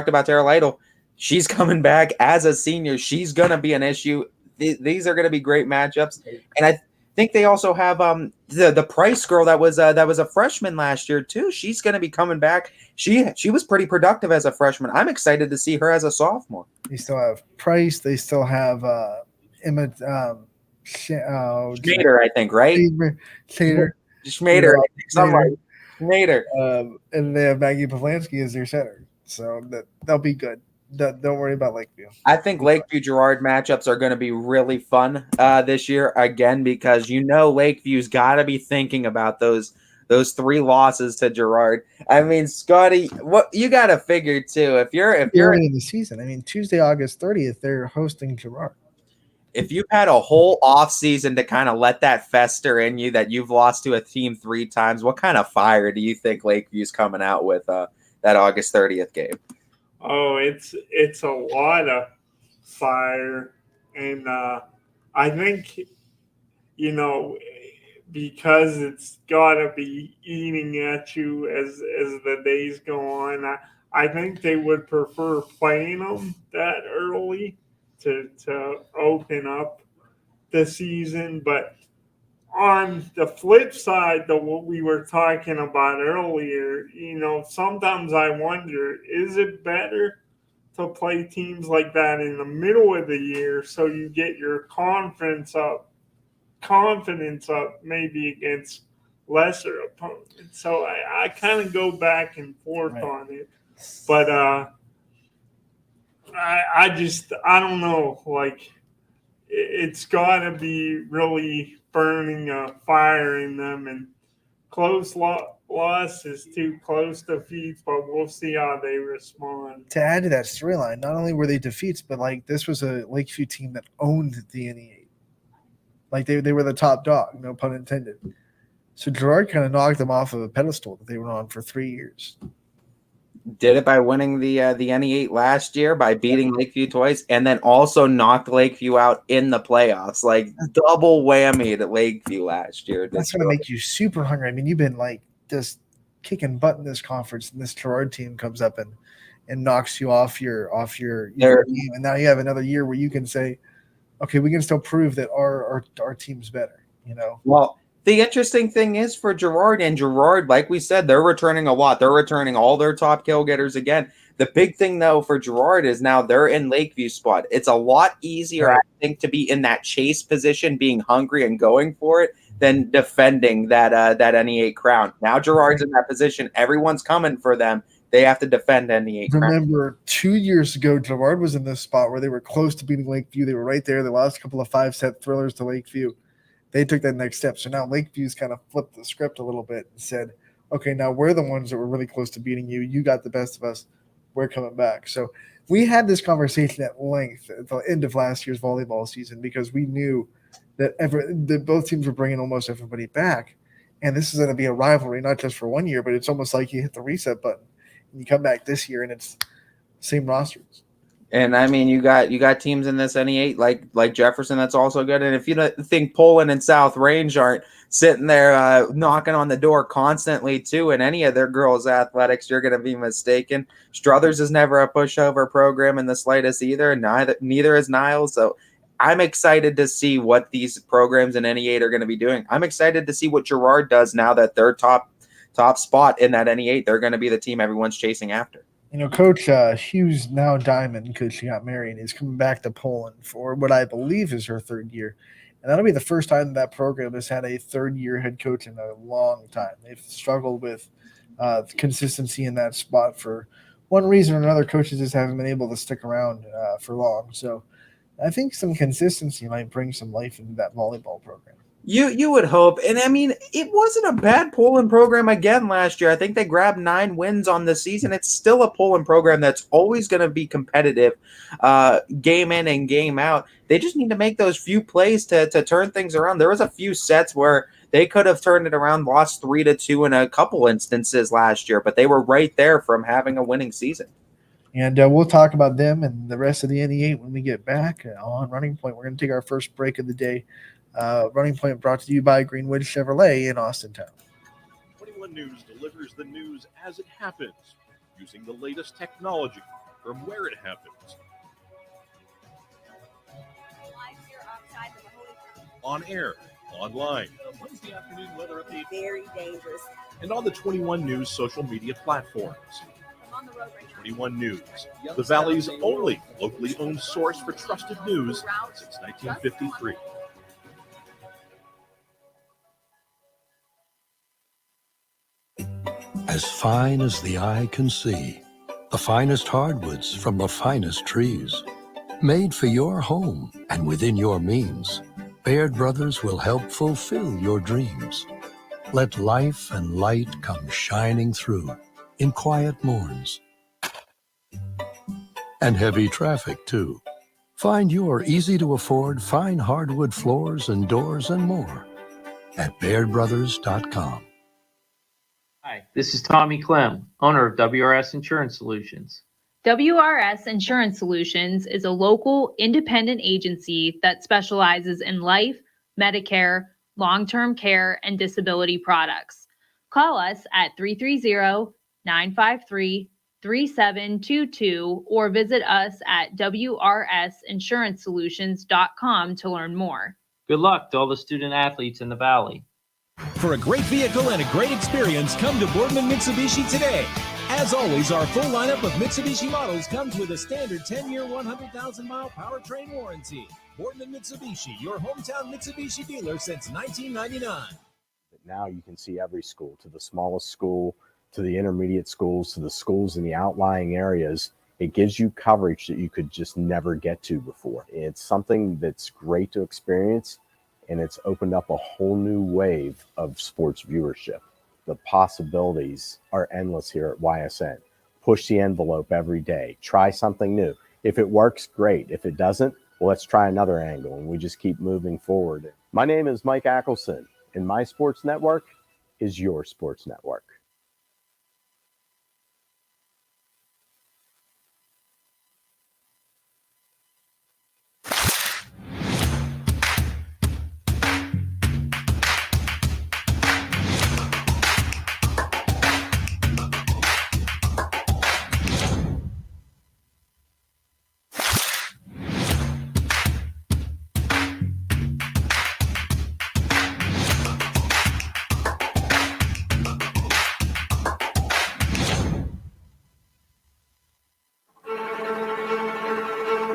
about Tara Lytle. She's coming back as a senior. She's going to be an issue. These are going to be great matchups, and I think they also have the Price girl that was a freshman last year too. She's going to be coming back. She was pretty productive as a freshman. I'm excited to see her as a sophomore. They still have Price. They still have Emma Schmader, I think, right? Schmader. And they have Maggie Pavlansky as their center, so they'll be good. Don't worry about Lakeview. I think Lakeview Girard matchups are going to be really fun this year again, because Lakeview's got to be thinking about those 3 losses to Girard. I mean, Scotty, what you got to figure too, if you're in the season. I mean, Tuesday, August 30th, they're hosting Girard. If you've had a whole off season to kind of let that fester in you, that you've lost to a team 3 times, what kind of fire do you think Lakeview's coming out with that August 30th game? Oh, it's a lot of fire, and I think because it's got to be eating at you as the days go on. I think they would prefer playing them that early to open up the season. But on the flip side, what we were talking about earlier, sometimes I wonder, is it better to play teams like that in the middle of the year so you get your confidence up maybe against lesser opponents? So I kind of go back and forth on it. But I don't know. Like, it's got to be really burning a fire in them, and close losses to close defeats, but we'll see how they respond. To add to that storyline, not only were they defeats, but this was a Lakeview team that owned the NE8. Like, they were the top dog, no pun intended. So Girard kind of knocked them off of a pedestal that they were on for 3 years. Did it by winning the NE8 last year, by beating Lakeview twice, and then also knocked Lakeview out in the playoffs. Like, double whammy to Lakeview last year. That's going to make you super hungry. I mean, you've been just kicking butt in this conference, and this Girard team comes up and knocks you off your game, and now you have another year where you can say, okay, we can still prove that our team's better. Well, The interesting thing is for Gerard, like we said, they're returning a lot. They're returning all their top kill getters again. The big thing, though, for Gerard is now they're in Lakeview spot. It's a lot easier, Right. I think, to be in that chase position, being hungry and going for it, than defending that NE8 crown. Now Gerard's in that position. Everyone's coming for them. They have to defend NE8 crown. Remember, 2 years ago, Gerard was in this spot where they were close to beating Lakeview. They were right there. They lost a couple of 5-set thrillers to Lakeview. They took that next step. So now Lakeview's kind of flipped the script a little bit and said, okay, now we're the ones that were really close to beating you. You got the best of us. We're coming back. So we had this conversation at length at the end of last year's volleyball season because we knew that both teams were bringing almost everybody back. And this is going to be a rivalry, not just for 1 year, but it's almost like you hit the reset button. And you come back this year and it's same rosters. And I mean, you got teams in this NE8 like Jefferson that's also good. And if you don't think Poland and South Range aren't sitting there knocking on the door constantly too in any of their girls' athletics, you're going to be mistaken. Struthers is never a pushover program in the slightest either. Neither is Niles. So I'm excited to see what these programs in NE8 are going to be doing. I'm excited to see what Gerard does now that they're top spot in that NE8. They're going to be the team everyone's chasing after. You know, Coach Hughes, now Diamond, because she got married, is coming back to Poland for what I believe is her third year. And that'll be the first time that program has had a third-year head coach in a long time. They've struggled with consistency in that spot for one reason or another. Coaches just haven't been able to stick around for long. So I think some consistency might bring some life into that volleyball program. You would hope. And I mean, it wasn't a bad Poland program again last year. I think they grabbed 9 wins on the season. It's still a Poland program that's always going to be competitive game in and game out. They just need to make those few plays to turn things around. There was a few sets where they could have turned it around, lost 3-2 in a couple instances last year, but they were right there from having a winning season. And we'll talk about them and the rest of the NE8 when we get back on Running Point. We're going to take our first break of the day. Running Point brought to you by Greenwood Chevrolet in Austintown. 21 News delivers the news as it happens, using the latest technology from where it happens. On air, online, Wednesday afternoon weather update, very dangerous, and on the 21 News social media platforms. I'm on the road right now. 21 News, the Valley's only locally owned source for trusted news since 1953. As fine as the eye can see, the finest hardwoods from the finest trees. Made for your home and within your means, Baird Brothers will help fulfill your dreams. Let life and light come shining through in quiet morns. And heavy traffic, too. Find your easy-to-afford fine hardwood floors and doors and more at BairdBrothers.com. Hi, this is Tommy Clem, owner of WRS Insurance Solutions. WRS Insurance Solutions is a local independent agency that specializes in life, Medicare, long-term care, and disability products. Call us at 330-953-3722 or visit us at wrsinsurancesolutions.com to learn more. Good luck to all the student athletes in the Valley. For a great vehicle and a great experience, come to Boardman Mitsubishi today. As always, our full lineup of Mitsubishi models comes with a standard 10-year, 100,000-mile powertrain warranty. Boardman Mitsubishi, your hometown Mitsubishi dealer since 1999. Now you can see every school, to the smallest school, to the intermediate schools, to the schools in the outlying areas. It gives you coverage that you could just never get to before. It's something that's great to experience, and it's opened up a whole new wave of sports viewership. The possibilities are endless here at YSN. Push the envelope every day. Try something new. If it works, great. If it doesn't, well, let's try another angle, and we just keep moving forward. My name is Mike Ackelson, and my sports network is your sports network.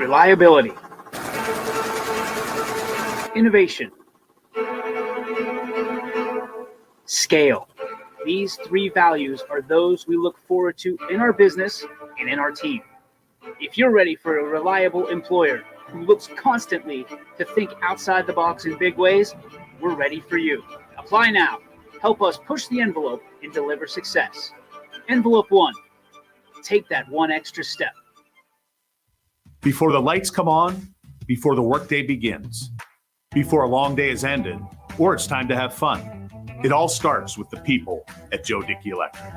reliability, innovation, scale. These three values are those we look forward to in our business and in our team. If you're ready for a reliable employer who looks constantly to think outside the box in big ways, we're ready for you. Apply now. Help us push the envelope and deliver success. Envelope 1. Take that one extra step. Before the lights come on, before the workday begins, before a long day is ended, or it's time to have fun, it all starts with the people at Joe Dickey Electric.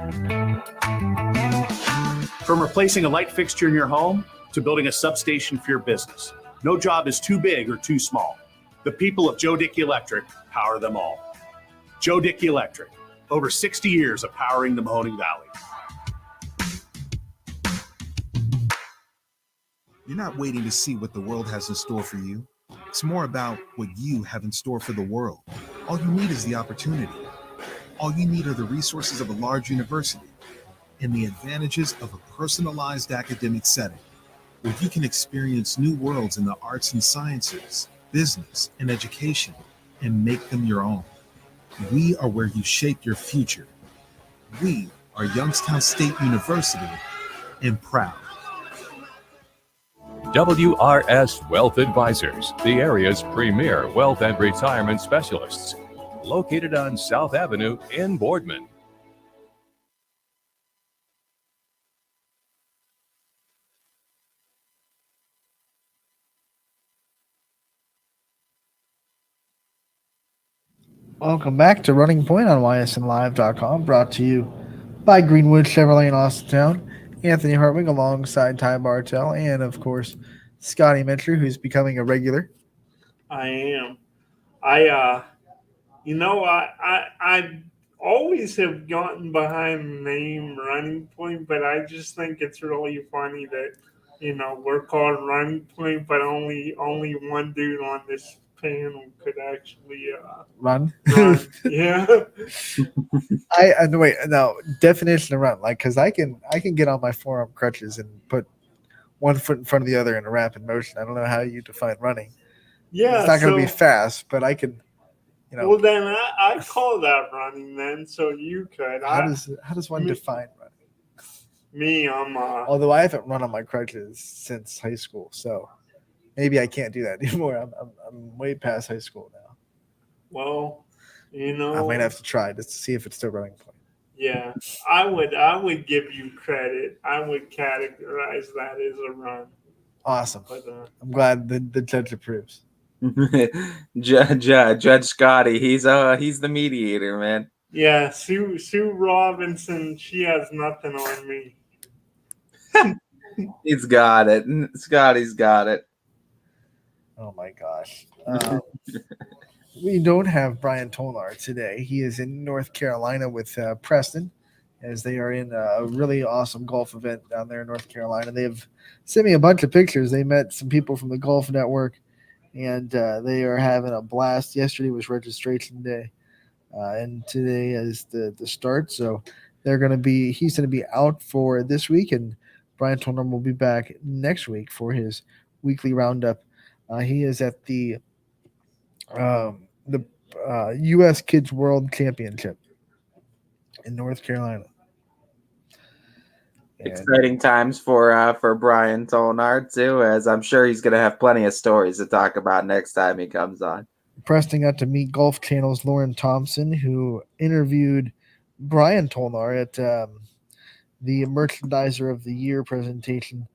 From replacing a light fixture in your home to building a substation for your business, no job is too big or too small. The people of Joe Dickey Electric power them all. Joe Dickey Electric, over 60 years of powering the Mahoning Valley. You're not waiting to see what the world has in store for you. It's more about what you have in store for the world. All you need is the opportunity. All you need are the resources of a large university and the advantages of a personalized academic setting where you can experience new worlds in the arts and sciences, business, and education and make them your own. We are where you shape your future. We are Youngstown State University and proud. WRS Wealth Advisors, the area's premier wealth and retirement specialists, located on South Avenue in Boardman. Welcome back to Running Point on YSNLive.com, brought to you by Greenwood Chevrolet in Austintown. Anthony Hartwig alongside Ty Bartell, and of course, Scotty Mitcher, who's becoming a regular. I am. I always have gotten behind the name Running Point, but I just think it's really funny that, we're called Running Point, but only one dude on this panel could actually run. Yeah. Wait, no, definition of run, because I can get on my forearm crutches and put one foot in front of the other in a rapid motion. I don't know how you define running. Yeah, it's not going to be fast, but I can. Well, then I call that running. Then, so you could. How does one define running? Me, I'm. Although I haven't run on my crutches since high school, so maybe I can't do that anymore. I'm way past high school now. Well, I might have to try just to see if it's still Running Point. Yeah, I would give you credit. I would categorize that as a run. Awesome. But, I'm glad the judge approves. Judge Scotty, he's the mediator, man. Yeah, Sue Robinson, she has nothing on me. He's got it. Scotty's got it. Oh my gosh. We don't have Brian Tolnar today. He is in North Carolina with Preston, as they are in a really awesome golf event down there in North Carolina. They've sent me a bunch of pictures. They met some people from the Golf Network, and they are having a blast. Yesterday was registration day, and today is the start. So he's going to be out for this week, and Brian Tolnar will be back next week for his weekly roundup. He is at the U.S. Kids World Championship in North Carolina. Exciting times for Brian Tolnar too, as I'm sure he's going to have plenty of stories to talk about next time he comes on. Preston got to meet Golf Channel's Lauren Thompson, who interviewed Brian Tolnar at the Merchandiser of the Year presentation,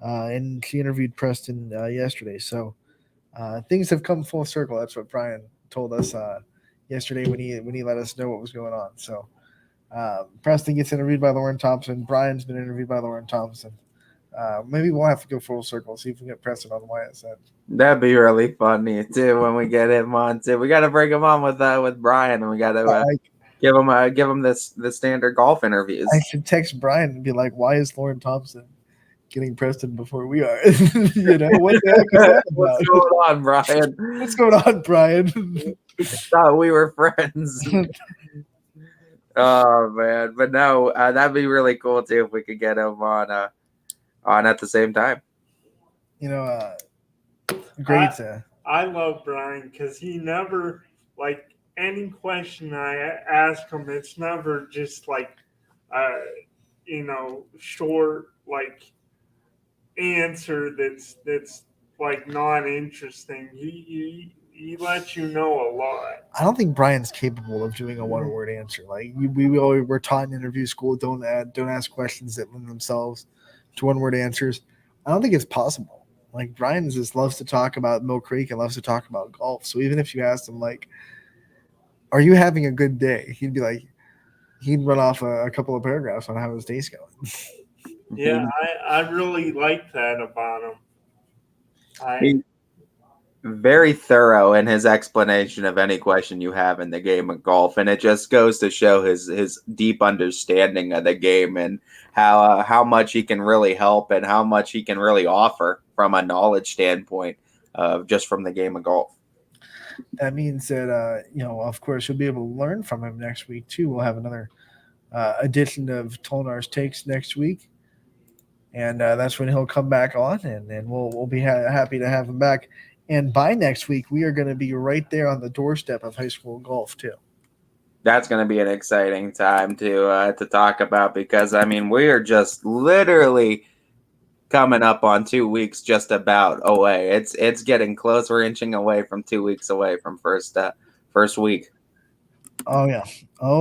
and she interviewed Preston yesterday. So things have come full circle. That's what Brian told us yesterday when he let us know what was going on. So Preston gets interviewed by Lauren Thompson. Brian's been interviewed by Lauren Thompson. Maybe we'll have to go full circle, see if we can get Preston on the YSN. That'd be really funny too when we get him on too. We got to bring him on with Brian, and we got to give him the standard golf interviews. I should text Brian and be like, "Why is Lauren Thompson getting Preston before we are?" What the heck is that about? What's going on, Brian? What's going on, Brian? Thought we were friends. Oh man, but no, that'd be really cool too if we could get him on at the same time. Great. I love Brian because he never, like, any question I ask him, it's never just like, short, like, answer that's like not interesting. He lets you know a lot. I don't think Brian's capable of doing a one-word answer. Like we always were taught in interview school, don't ask questions that lend themselves to one-word answers. I don't think it's possible. Like Brian just loves to talk about Mill Creek and loves to talk about golf. So even if you asked him like, "Are you having a good day?" He'd run off a couple of paragraphs on how his day's going. Yeah, I really like that about him. Very thorough in his explanation of any question you have in the game of golf, and it just goes to show his deep understanding of the game and how much he can really help and how much he can really offer from a knowledge standpoint, just from the game of golf. That means that of course, you'll be able to learn from him next week too. We'll have another edition of Tolnar's Takes next week. And that's when he'll come back on, and then we'll be happy to have him back. And by next week, we are going to be right there on the doorstep of high school golf too. That's going to be an exciting time to talk about because, I mean, we are just literally coming up on 2 weeks just about away. It's getting close. We're inching away from 2 weeks away from first week. Oh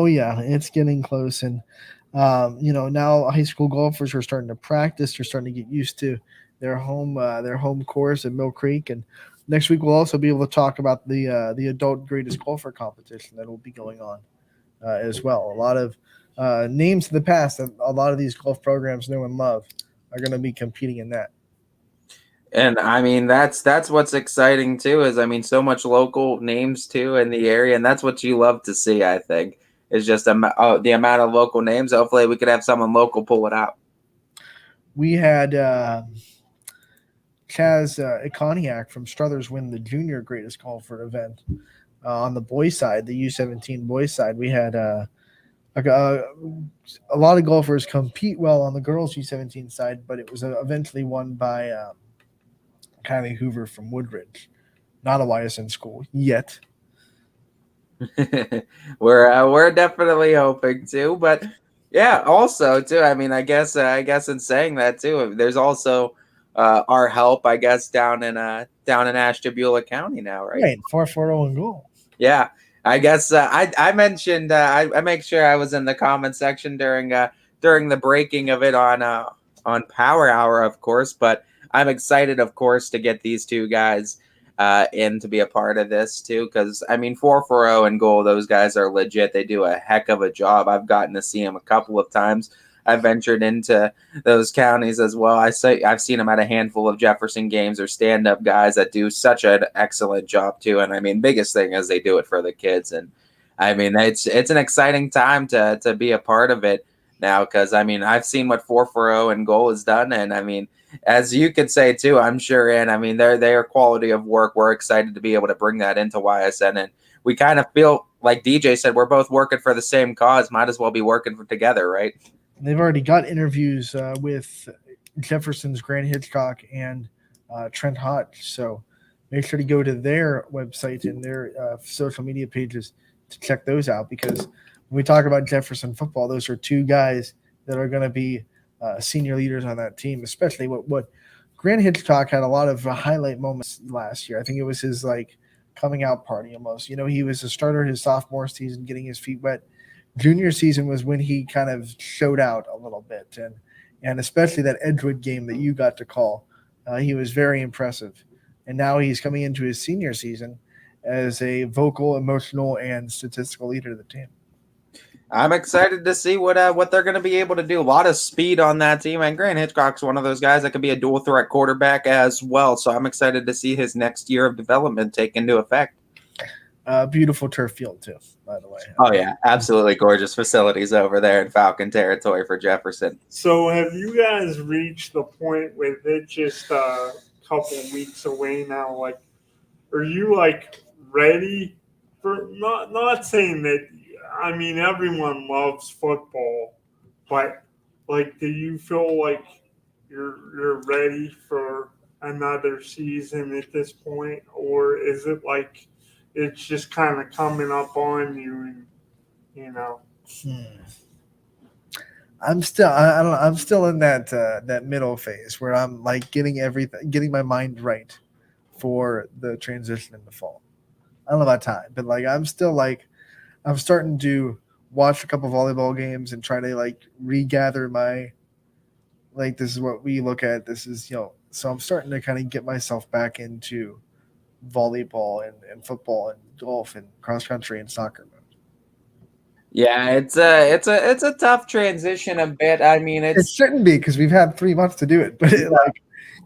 yeah, it's getting close, and now high school golfers are starting to practice. They're starting to get used to their home course at Mill Creek, and next week we'll also be able to talk about the adult greatest golfer competition that will be going on as well. A lot of names in the past that a lot of these golf programs know and love are going to be competing in that. And I mean, that's what's exciting too, is I mean, so much local names too in the area. And that's what you love to see, I think, is just the amount of local names. Hopefully we could have someone local pull it out. We had Chaz Ikoniak from Struthers win the junior greatest golfer event. On the boys side, the U17 boys side, we had a lot of golfers compete well on the girls U17 side, but it was eventually won by Kylie Hoover from Woodridge, not a Ysn school yet. We're definitely hoping to, but yeah, also too. I mean, I guess in saying that too, there's also our help, I guess, down in Ashtabula County now, right? Right, 440 goal. Yeah, I guess I mentioned I make sure I was in the comment section during the breaking of it on Power Hour, of course, but I'm excited, of course, to get these two guys in to be a part of this too, because I mean 440 and goal, those guys are legit. They do a heck of a job. I've gotten to see them a couple of times. I ventured into those counties as well. I've seen them at a handful of Jefferson games or stand-up guys that do such an excellent job too. And I mean, biggest thing is they do it for the kids. And I mean, it's an exciting time to be a part of it now, because I mean, I've seen what 440 and goal has done, and I mean, as you could say too, I'm sure, and I mean, their quality of work, we're excited to be able to bring that into YSN, and we kind of feel like DJ said, we're both working for the same cause. Might as well be working together, right? They've already got interviews with Jefferson's Grant Hitchcock and Trent Hodge. So make sure to go to their website and their social media pages to check those out, because when we talk about Jefferson football, those are two guys that are going to be senior leaders on that team, especially what Grant Hitchcock had a lot of highlight moments last year. I think it was his coming out party almost. He was a starter his sophomore season, getting his feet wet. Junior season was when he kind of showed out a little bit, and especially that Edgewood game that you got to call, he was very impressive. And now he's coming into his senior season as a vocal, emotional, and statistical leader of the team. I'm excited to see what they're going to be able to do. A lot of speed on that team, and Grant Hitchcock's one of those guys that could be a dual threat quarterback as well. So I'm excited to see his next year of development take into effect. Beautiful turf field too, by the way. Oh yeah, absolutely gorgeous facilities over there in Falcon territory for Jefferson. So have you guys reached the point with it just a couple weeks away now? Like, are you ready for not saying that? I mean, everyone loves football, but do you feel like you're ready for? I another season at this point, or is it like it's just kind of coming up on you, and you know? I'm still I don't know, I'm still in that middle phase where I'm like getting my mind right for the transition in the fall. I don't know about time, but like I'm starting to watch a couple volleyball games and try to like regather my, like, this is what we look at. This is, so I'm starting to kind of get myself back into volleyball and football and golf and cross country and soccer. Yeah, it's a tough transition a bit. I mean, It shouldn't be because we've had 3 months to do it, but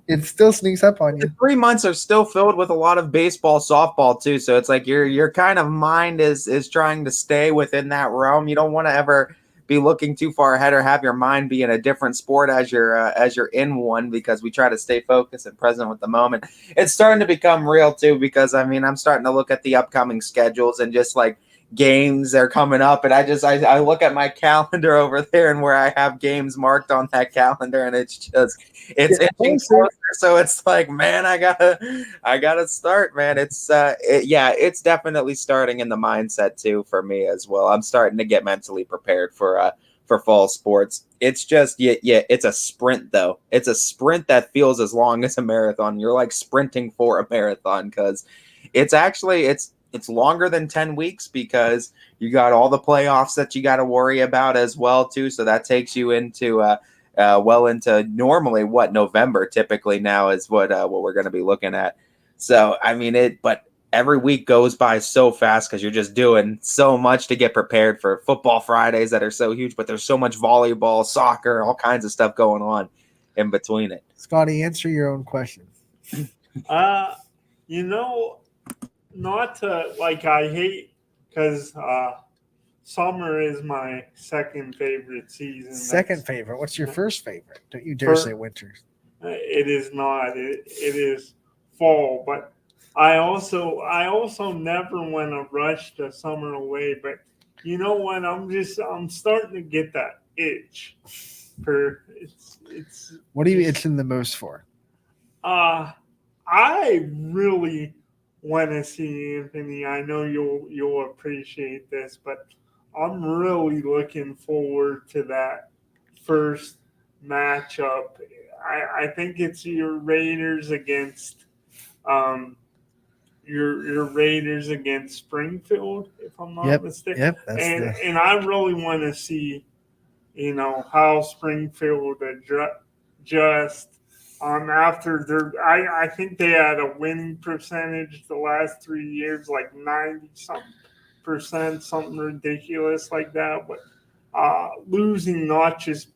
it still sneaks up on you. 3 months are still filled with a lot of baseball, softball too. So it's like your kind of mind is trying to stay within that realm. You don't want to ever be looking too far ahead or have your mind be in a different sport as you're in one, because we try to stay focused and present with the moment. It's starting to become real too, because I mean, I'm starting to look at the upcoming schedules and just like games that are coming up, and I look at my calendar over there and where I have games marked on that calendar, and it's inching closer. So it's like, man, I gotta start, man. It's definitely starting in the mindset too for me as well. I'm starting to get mentally prepared for fall sports. It's just it's a sprint though. It's a sprint that feels as long as a marathon. You're like sprinting for a marathon, because it's longer than 10 weeks, because you got all the playoffs that you got to worry about as well too. So that takes you into into normally November typically now is what we're going to be looking at. So I mean but every week goes by so fast because you're just doing so much to get prepared for football Fridays that are so huge, but there's so much volleyball, soccer, all kinds of stuff going on in between it. Scotty, answer your own question. Not to, like, I hate, because summer is my second favorite season. Second favorite? What's your first favorite? Don't you dare say winter. It is not. It is fall. But I also never want to rush the summer away. But you know what? I'm starting to get that itch. What are you itching the most for? I really want to see Anthony. I know you'll appreciate this, but I'm really looking forward to that first matchup. I think it's your Raiders against your Raiders against Springfield, if I'm not mistaken. Yep, and I really want to see, how Springfield adjust. After I think they had a winning percentage the last 3 years, like 90-something%, something ridiculous like that. But losing not just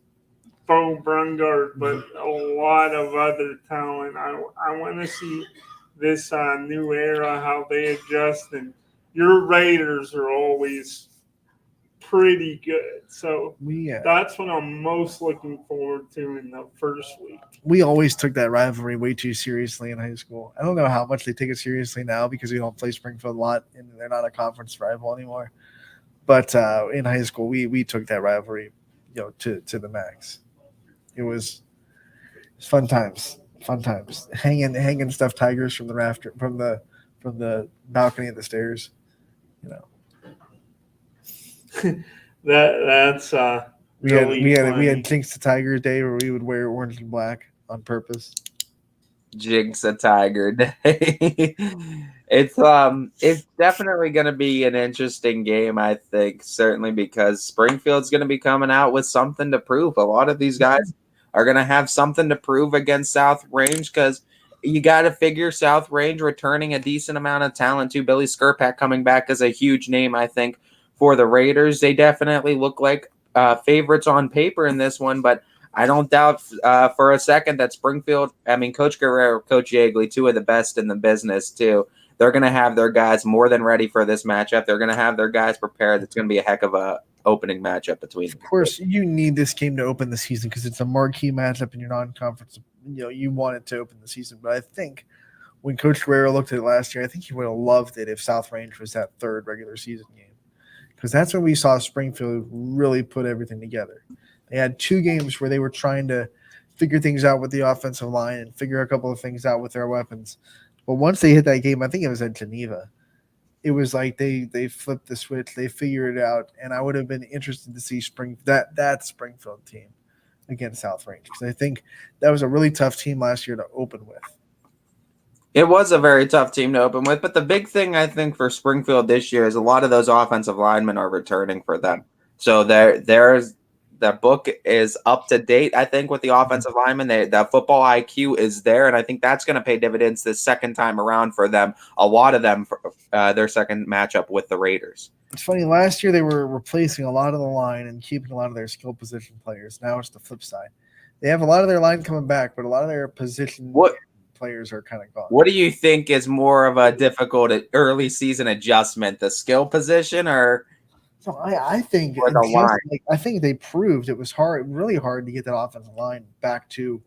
Bo Brungard, but a lot of other talent. I want to see this new era, how they adjust. And your Raiders are always pretty good. So that's what I'm most looking forward to in the first week. We always took that rivalry way too seriously in high school. I don't know how much they take it seriously now because we don't play Springfield a lot and they're not a conference rival anymore. But in high school, we took that rivalry, to the max. It was fun times. Hanging stuffed tigers from the rafter, from the balcony of the stairs. That's we had Jinx the Tiger Day where we would wear orange and black on purpose. Jinx a Tiger Day. It's definitely going to be an interesting game, I think, certainly because Springfield's going to be coming out with something to prove. A lot of these guys are going to have something to prove against South Range, because you got to figure South Range returning a decent amount of talent to Billy Skirpak coming back as a huge name, I think, for the Raiders. They definitely look like favorites on paper in this one, but I don't doubt for a second that Springfield, Coach Guerrero, Coach Yeagley, two of the best in the business too. They're going to have their guys more than ready for this matchup. They're going to have their guys prepared. It's going to be a heck of a opening matchup between them. Of course, you need this game to open the season because it's a marquee matchup in your non-conference. You want it to open the season. But I think when Coach Guerrero looked at it last year, I think he would have loved it if South Range was that third regular season game, because that's when we saw Springfield really put everything together. They had 2 games where they were trying to figure things out with the offensive line and figure a couple of things out with their weapons. But once they hit that game, I think it was at Geneva, it was like they flipped the switch, they figured it out, and I would have been interested to see that Springfield team against South Range, because I think that was a really tough team last year to open with. It was a very tough team to open with, but the big thing I think for Springfield this year is a lot of those offensive linemen are returning for them. So there's the book is up to date, I think, with the offensive linemen. The football IQ is there, and I think that's going to pay dividends this second time around for them. A lot of them for their second matchup with the Raiders. It's funny, last year they were replacing a lot of the line and keeping a lot of their skill position players. Now it's the flip side. They have a lot of their line coming back, but a lot of their position players are kind of gone. What do you think is more of a difficult early season adjustment, the skill position or – So I think I think they proved it was really hard to get that offensive line back to,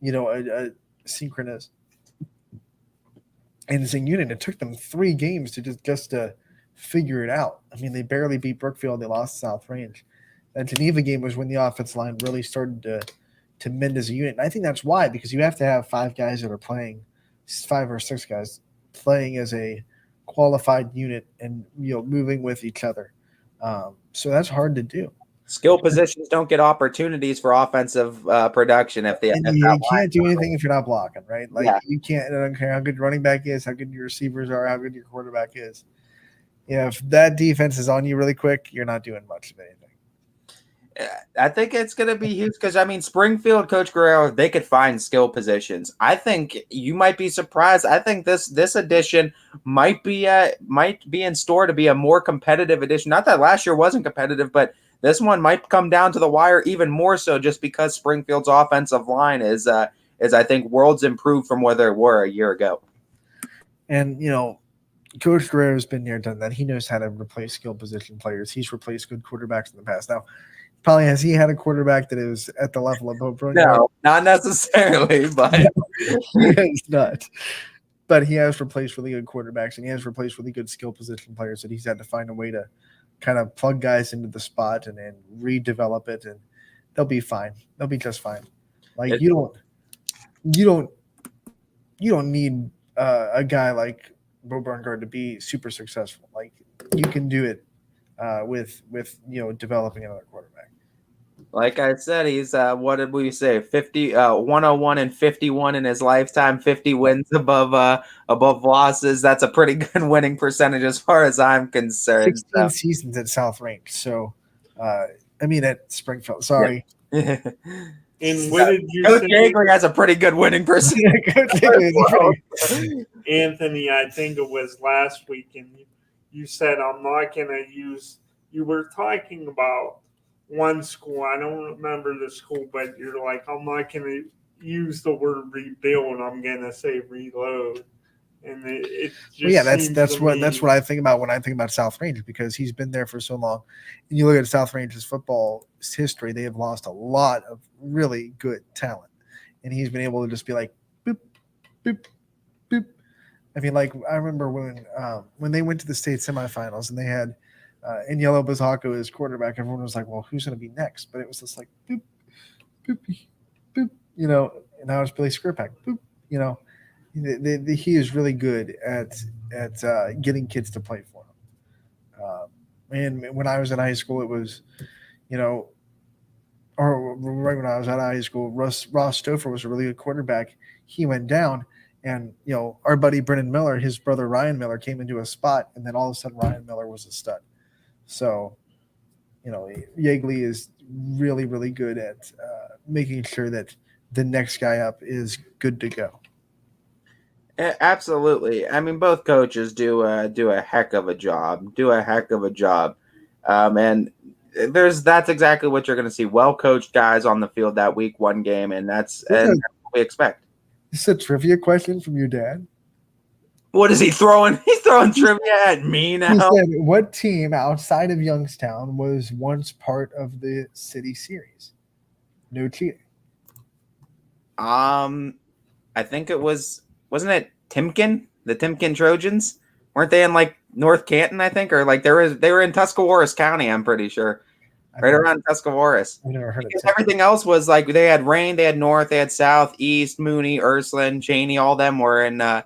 a synchronous and unit. It took them 3 games to just to figure it out. I mean, they barely beat Brookfield. They lost South Range. That Geneva game was when the offensive line really started to mend as a unit. And I think that's why, because you have to have 5 guys that are playing, 5 or 6 guys playing as a qualified unit and moving with each other. So that's hard to do. Skill positions don't get opportunities for offensive production if they. You can't do anything if you're not blocking, right? You can't. I don't care how good your running back is, how good your receivers are, how good your quarterback is. If that defense is on you really quick, you're not doing much of anything. I think it's going to be huge because, Springfield, Coach Guerrero, they could find skill positions. I think you might be surprised. I think this edition might be in store to be a more competitive edition. Not that last year wasn't competitive, but this one might come down to the wire even more so just because Springfield's offensive line is I think, worlds improved from where they were a year ago. And, Coach Guerrero's been there, done that. He knows how to replace skill position players. He's replaced good quarterbacks in the past. Now, probably has he had a quarterback that is at the level of Bo Brown? No, not necessarily, but he is not. But he has replaced really good quarterbacks, and he has replaced really good skill position players that he's had to find a way to kind of plug guys into the spot and redevelop it, and they'll be fine. They'll be just fine. Like you don't need a guy like Bo Barngard to be super successful. Like you can do it with developing another quarterback. Like I said, he's what did we say? 101 and 51 in his lifetime, 50 wins above losses. That's a pretty good winning percentage as far as I'm concerned. 16 seasons at South Range. So at Springfield. Sorry. Yeah. And what did you Coach say? Yeager has a pretty good winning percentage. Anthony, I think it was last week, and you said I'm not going to use. You were talking about one school. I don't remember the school, but you're like, I'm not going to use the word rebuild. I'm going to say reload. And it just that's what I think about when I think about South Range, because he's been there for so long. And you look at South Range's football history; they have lost a lot of really good talent, and he's been able to just be like, boop, boop, boop. I mean, like I remember when they went to the state semifinals and they had Aniello Bazzaco as quarterback. Everyone was like, "Well, who's going to be next?" But it was just like, boop, boop, boop. And now it's Billy Skripak. Boop. He is really good at getting kids to play for him. And when I was in high school, it was, or right when I was out of high school, Ross Stouffer was a really good quarterback. He went down, and our buddy Brennan Miller, his brother Ryan Miller, came into a spot, and then all of a sudden Ryan Miller was a stud. So, Yeagley is really, really good at making sure that the next guy up is good to go. Absolutely. I mean, both coaches do a heck of a job. And that's exactly what you're going to see. Well-coached guys on the field that week 1 game, and that's what we expect. This is a trivia question from your dad. What is he throwing? He's throwing trivia at me now. He said, what team outside of Youngstown was once part of the city series? No cheating. I think it was. Wasn't it Timken? The Timken Trojans? Weren't they in like North Canton, I think? Or like they were in Tuscarawas County, I'm pretty sure. right around Tuscarawas. I've never heard of Because Timken. everything else was like they had Rain, they had North, they had South, East, Mooney, Ursuline, Cheney. All them were in the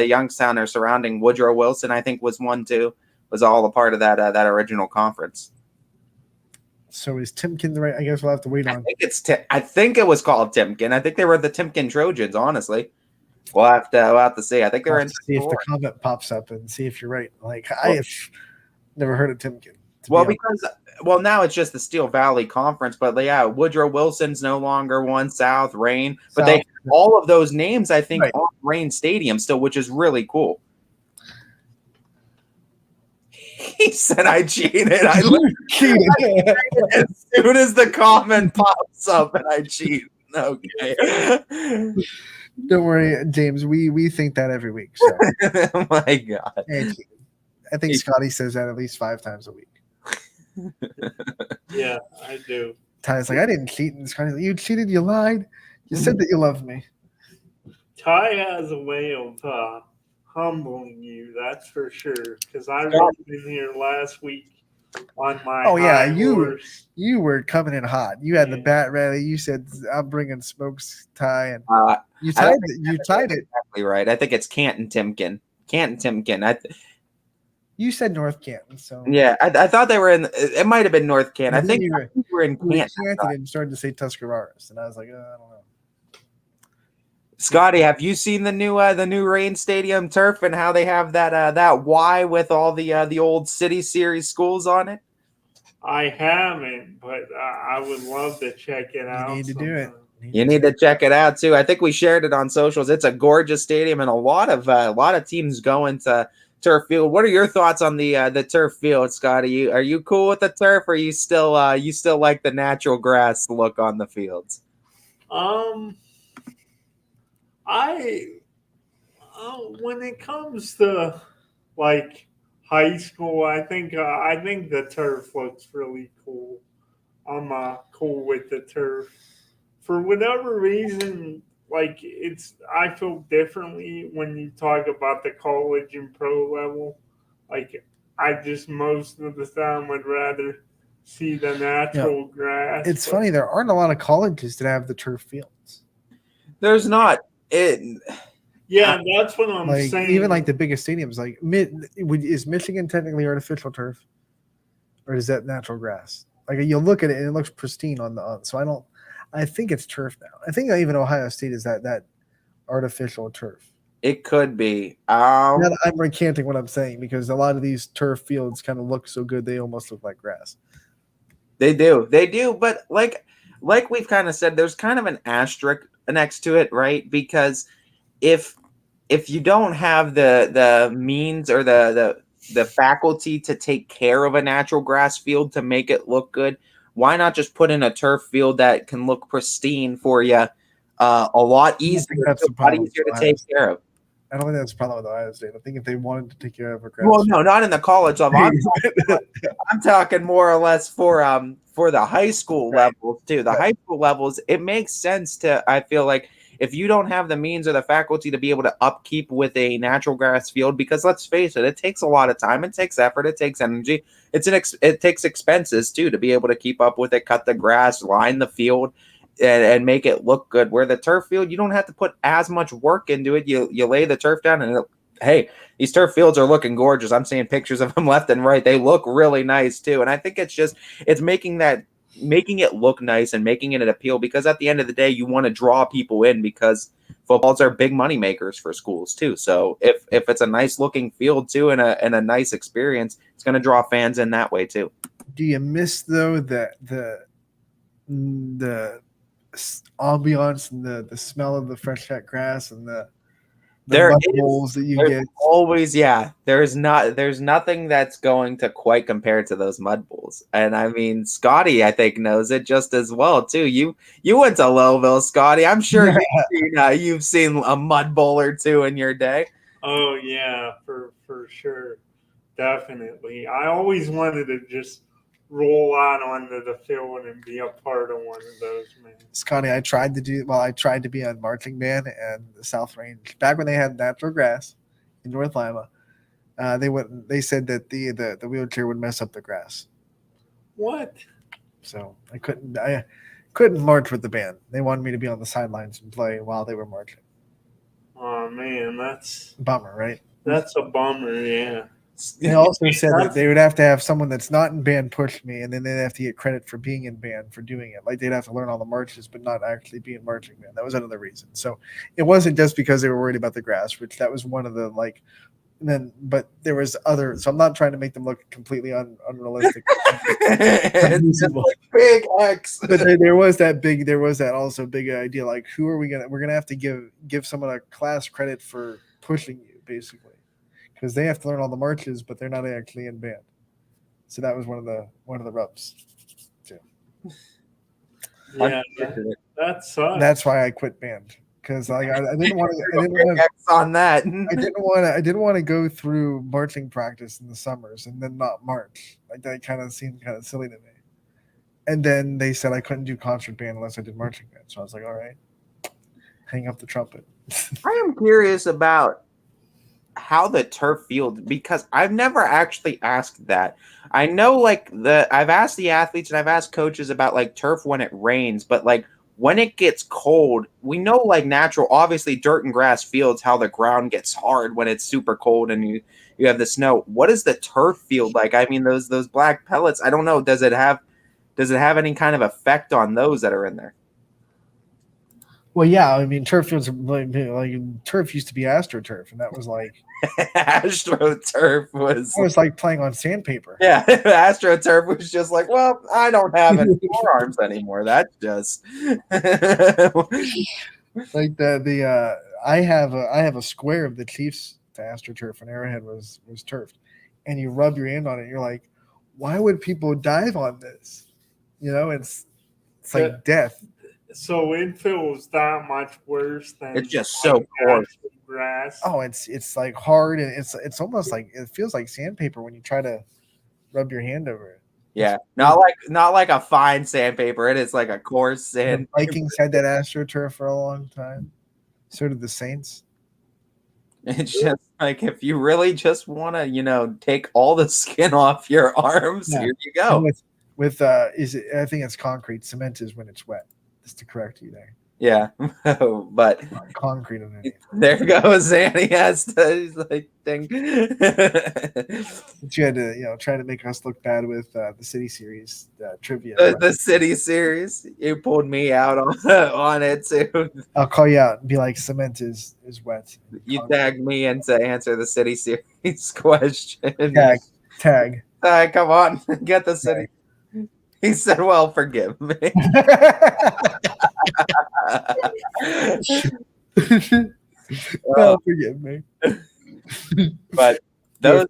Youngstown or surrounding. Woodrow Wilson, I think, was one too. Was all a part of that original conference. So is Timken the right? I guess we'll have to wait on. I think it was called Timken. I think they were the Timken Trojans. Honestly, we'll have to see. I think they were in. See if the comment pops up and see if you're right. Like I have never heard of Timken. Well, now it's just the Steel Valley Conference, but yeah, Woodrow Wilson's no longer one. South, Rain, but they all of those names I think on Rain Stadium still, which is really cool. He said I cheated. I cheated as soon as the comment pops up, and I cheat. Okay. Don't worry, James. We think that every week. So. Oh my God. I think Scotty says that at least 5 times a week. Yeah, I do. Ty's like, I didn't cheat. And Scotty's like, you cheated. You lied. You said that you loved me. Ty has a way of humbling you, that's for sure. Because I was in here last week on my you were coming in hot. You had the bat rally. You said I'm bringing smokes, Ty, and you tied it. Exactly right. I think it's Canton Timken. You said North Canton, so yeah, I thought they were in. It might have been North Canton. I think you were in Canton. And started to say Tuscarawas, and I was like, I don't know. Scotty, have you seen the new Rain Stadium turf and how they have that Y with all the old City Series schools on it? I haven't, but I would love to check it out. You need to do it. You need to check it out too. I think we shared it on socials. It's a gorgeous stadium, and a lot of teams going to turf field. What are your thoughts on the turf field, Scotty? Are you cool with the turf, or you still like the natural grass look on the fields? When it comes to like high school, I think the turf looks really cool. I'm cool with the turf. For whatever reason, like I feel differently when you talk about the college and pro level. Like I just most of the time would rather see the natural grass. It's funny, there aren't a lot of colleges that have the turf fields. There's not. Yeah, that's what I'm saying. Even like the biggest stadiums, like is Michigan technically artificial turf, or is that natural grass? Like you look at it and it looks pristine on the. So I think it's turf now. I think even Ohio State is that artificial turf. It could be. I'm recanting what I'm saying because a lot of these turf fields kind of look so good they almost look like grass. They do, but like we've kind of said, there's kind of an asterisk next to it, right? Because if you don't have the means or the faculty to take care of a natural grass field to make it look good, why not just put in a turf field that can look pristine for you a lot easier, to take care of? I don't think that's a problem with Ohio State. I think if they wanted to take care of a grass, well, no, not in the college level. I'm talking more or less for the high school levels too. The high school levels, it makes sense to. I feel like if you don't have the means or the faculty to be able to upkeep with a natural grass field, because let's face it, it takes a lot of time, it takes effort, it takes energy, it takes expenses too to be able to keep up with it, cut the grass, line the field, and make it look good. Where the turf field, you don't have to put as much work into it. You lay the turf down, and hey, these turf fields are looking gorgeous. I'm seeing pictures of them left and right. They look really nice too. And I think it's making it look nice and making it an appeal, because at the end of the day, you want to draw people in, because footballs are big money makers for schools too. So if it's a nice looking field too and a nice experience, it's going to draw fans in that way too. Do you miss though the ambiance and the smell of the fresh cut grass and the mud bowls that you get? Always, yeah. There's nothing that's going to quite compare to those mud bowls. And I mean, Scotty, I think, knows it just as well too. You went to Lowville, Scotty. I'm sure you've seen a mud bowl or two in your day. Oh yeah, for sure, definitely. I always wanted to just roll out onto the field and be a part of one of those, man. Scotty, I tried to be on marching band and the South Range back when they had natural grass in North Lima. They said that the wheelchair would mess up the grass. What? So I couldn't march with the band. They wanted me to be on the sidelines and play while they were marching. Oh man, that's Bummer, right? That's a bummer. Yeah. They also said that they would have to have someone that's not in band push me, and then they'd have to get credit for being in band for doing it. Like they'd have to learn all the marches, but not actually be in marching band. That was another reason. So it wasn't just because they were worried about the grass, which that was one of the like. And then, but there was other. So I'm not trying to make them look completely unrealistic. It's just like big X. But there was that also big idea. Like, who are we're gonna have to give someone a class credit for pushing you, basically. Because they have to learn all the marches, but they're not actually in band. So that was one of the rubs. Too. Yeah, that sucks. That's why I quit band, because like I didn't want to. On that, I didn't want to go through marching practice in the summers and then not march. Like that kind of seemed kind of silly to me. And then they said I couldn't do concert band unless I did marching band. So I was like, all right, hang up the trumpet. I am curious about how the turf field, because I've never actually asked that. I know like I've asked the athletes and I've asked coaches about like turf when it rains, but like when it gets cold, we know like natural, obviously dirt and grass fields, how the ground gets hard when it's super cold and you have the snow. What is the turf field like? I mean, those black pellets, I don't know. Does it have any kind of effect on those that are in there? Well, yeah, I mean, turf fields like turf used to be AstroTurf, and that was like AstroTurf was like playing on sandpaper. Yeah, AstroTurf was just like, well, I don't have any forearms anymore. That's just like I have a square of the Chiefs to AstroTurf, and Arrowhead was turfed, and you rub your hand on it, you're like, why would people dive on this? You know, it's like death. So it feels that much worse than it's just so coarse. Grass. Oh, it's like hard, and it's almost like it feels like sandpaper when you try to rub your hand over it. Yeah, not like a fine sandpaper. It is like a coarse sand. The Vikings had that AstroTurf for a long time. So did the Saints. It's just like if you really just want to, take all the skin off your arms, here you go. With I think it's concrete. Cement is when it's wet. Just to correct you there. Yeah, but concrete underneath. There goes Annie. He's like, dang. But you had to, try to make us look bad with the City Series trivia. The City Series, you pulled me out on it too. I'll call you out and be like, cement is wet. You tagged me in to answer the City Series question. Tag. Come on, get the City. He said, well, forgive me. Well, forgive me. But those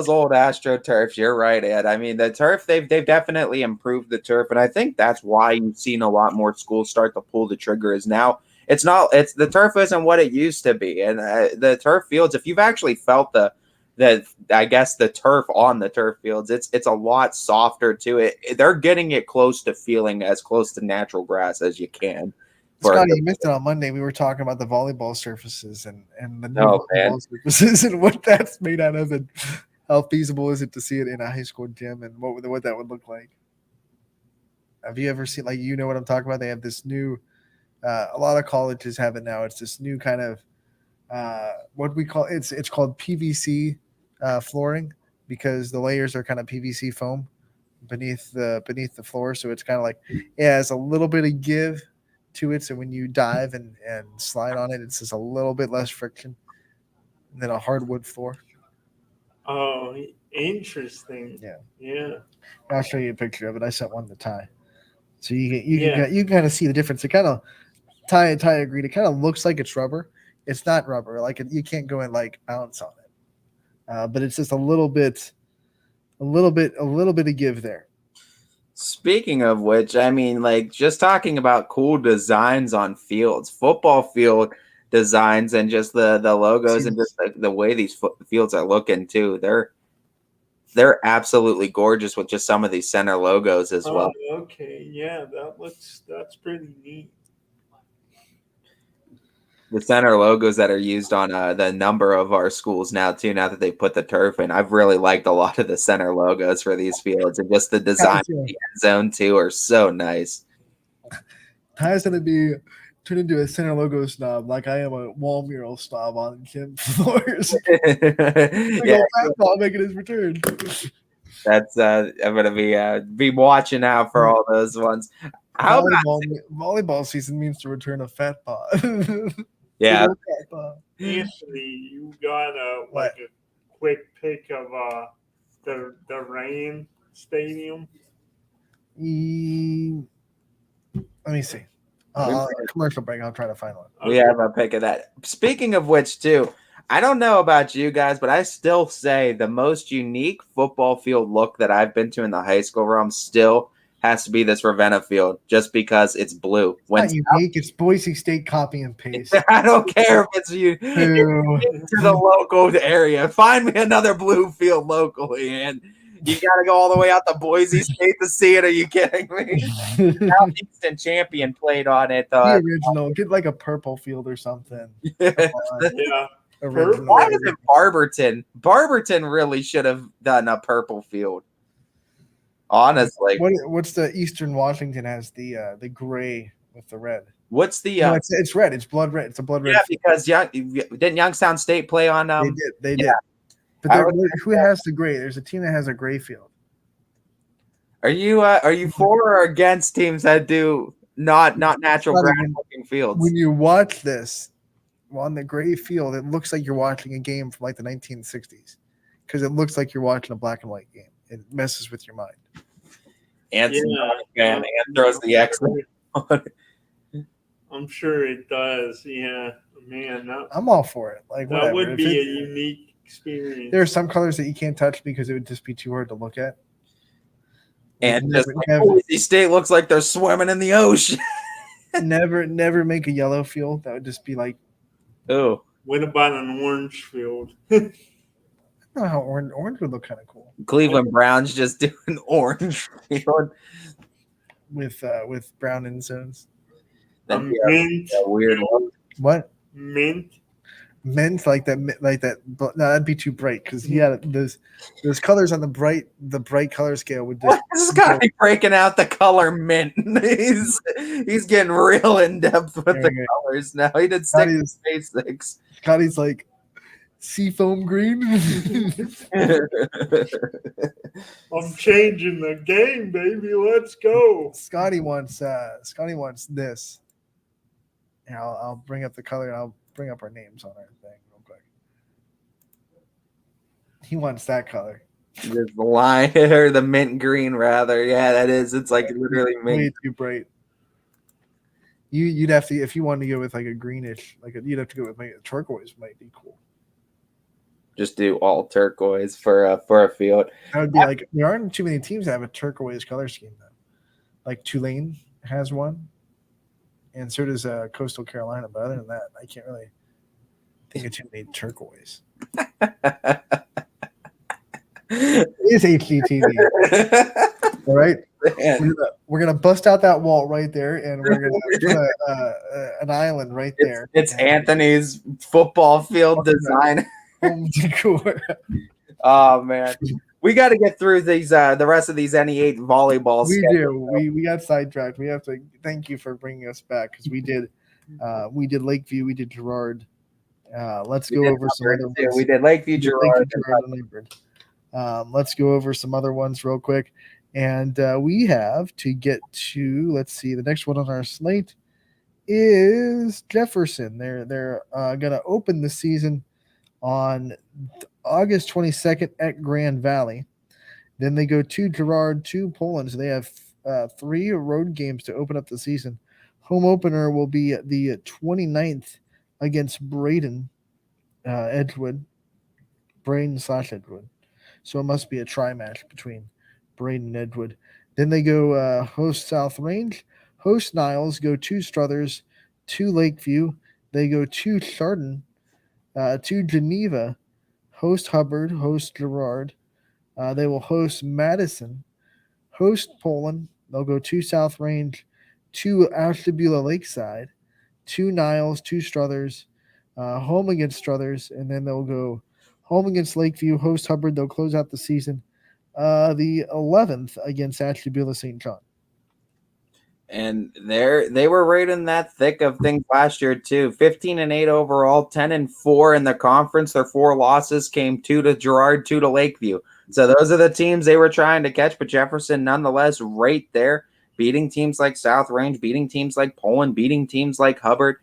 old AstroTurfs, you're right, Ed. I mean, the turf, they've definitely improved the turf, and I think that's why you've seen a lot more schools start to pull the trigger. Is now it's the turf isn't what it used to be, and the turf fields, if you've actually felt the turf on the turf fields, it's a lot softer too. They're getting it close to feeling as close to natural grass as you can. Scotty, you missed it on Monday. We were talking about the volleyball surfaces and the new volleyball surfaces and what that's made out of, and how feasible is it to see it in a high school gym, and what that would look like. Have you ever seen, like, what I'm talking about? They have this new, a lot of colleges have it now. It's this new kind of what we call it's called PVC flooring, because the layers are kind of PVC foam beneath the floor, so it's kind of like it has a little bit of give to it, so when you dive and slide on it, it's just a little bit less friction than a hardwood floor. Oh, interesting. Yeah. I'll show you a picture of it. I sent one to Ty, so you can kind of see the difference. It kind of Ty agreed. It kind of looks like it's rubber. It's not rubber. Like you can't go and like bounce on it, but it's just a little bit of give there. Speaking of which, I mean, like, just talking about cool designs on fields, football field designs, and just the logos and just the way these fields are looking too. They're absolutely gorgeous with just some of these center logos as well. Okay, yeah, that's pretty neat. the center logos that are used on the number of our schools now too. Now that they put the turf in, I've really liked a lot of the center logos for these fields, and just the design of the end zone too are so nice. Ty's gonna be turned into a center logo snob, like I am a wall mural snob on gym floors. Yeah, Fastball making his return. that's I'm gonna be watching out for all those ones. How about Volleyball season means to return a fat ball. yeah? Anthony, you got like a quick pick of the Rain Stadium? Let me see. Commercial break. I'll try to find one. We have a pick of that. Speaking of which, too, I don't know about you guys, but I still say the most unique football field look that I've been to in the high school realm still has to be this Ravenna field, just because it's blue. It's not unique. It's Boise State copy and paste. I don't care if it's you to the local area. Find me another blue field locally, and you got to go all the way out to Boise State to see it. Are you kidding me? Southeastern Champion played on it. The original. Get like a purple field or something. Yeah. Why is it Barberton? Barberton really should have done a purple field. Honestly, what's the Eastern Washington has the gray with the red? What's the? No, it's red. It's blood red. It's a blood red. Yeah, because didn't Youngstown State play on? They did. But who has the gray? There's a team that has a gray field. Are you for or against teams that do not natural grass looking fields? When you watch this on the gray field, it looks like you're watching a game from like the 1960s because it looks like you're watching a black and white game. It messes with your mind. And throws the X. I'm sure it does. Yeah, man. I'm all for it. Like that would be a unique experience. There are some colors that you can't touch because it would just be too hard to look at. And just Boise State looks like they're swimming in the ocean. never make a yellow field. That would just be like, oh. What about an orange field? I don't know how orange would look kind of cool. Cleveland Browns just doing orange field with brown end zones. That'd be a weird one. What? Mint like that. No, that'd be too bright because those colors on the bright color scale would just. This guy breaking out the color mint. He's getting real in depth with the colors now. He did basics. Scotty's like seafoam green. I'm changing the game, baby. Let's go. Scotty wants this. Yeah, I'll bring up the color and I'll bring up our names on our thing real quick. He wants that color. There's the line or the mint green rather. Yeah, that is. It's like literally mint. Way too bright. You'd have to, if you wanted to go with like a greenish, you'd have to go with a turquoise. Might be cool. Just do all turquoise for a field. That would be like there aren't too many teams that have a turquoise color scheme though. Like Tulane has one, and so does Coastal Carolina. But other than that, I can't really think of too many turquoise. It is HGTV. All right. We're gonna bust out that wall right there, and we're gonna put an island right there. It's Anthony's football field design. Home decor. Oh man, we got to get through these the rest of these NE8 volleyball. We do. We got sidetracked. We have to thank you for bringing us back because we did Lakeview, we did Girard. Let's go over some other ones. We did Lakeview, Girard. Let's go over some other ones real quick. And we have to get to, let's see, the next one on our slate is Jefferson. They're going to open the season on August 22nd at Grand Valley. Then they go to Girard, to Poland. So they have 3 road games to open up the season. Home opener will be the 29th against Braden Edgewood. Braden/Edgewood. So it must be a tri-match between Braden and Edgewood. Then they go host South Range, host Niles, go to Struthers, to Lakeview. They go to Chardon, to Geneva, host Hubbard, host Girard. They will host Madison, host Poland. They'll go to South Range, to Ashtabula Lakeside, 2 Niles, 2 Struthers, home against Struthers, and then they'll go home against Lakeview, host Hubbard. They'll close out the season the 11th against Ashtabula St. John. And they were right in that thick of things last year too. 15-8 overall, 10-4 in the conference. Their 4 losses came 2 to Girard, 2 to Lakeview. So those are the teams they were trying to catch, but Jefferson nonetheless right there, beating teams like South Range, beating teams like Poland, beating teams like Hubbard.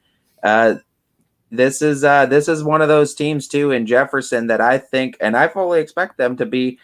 This is one of those teams too in Jefferson that I think, and I fully expect them to be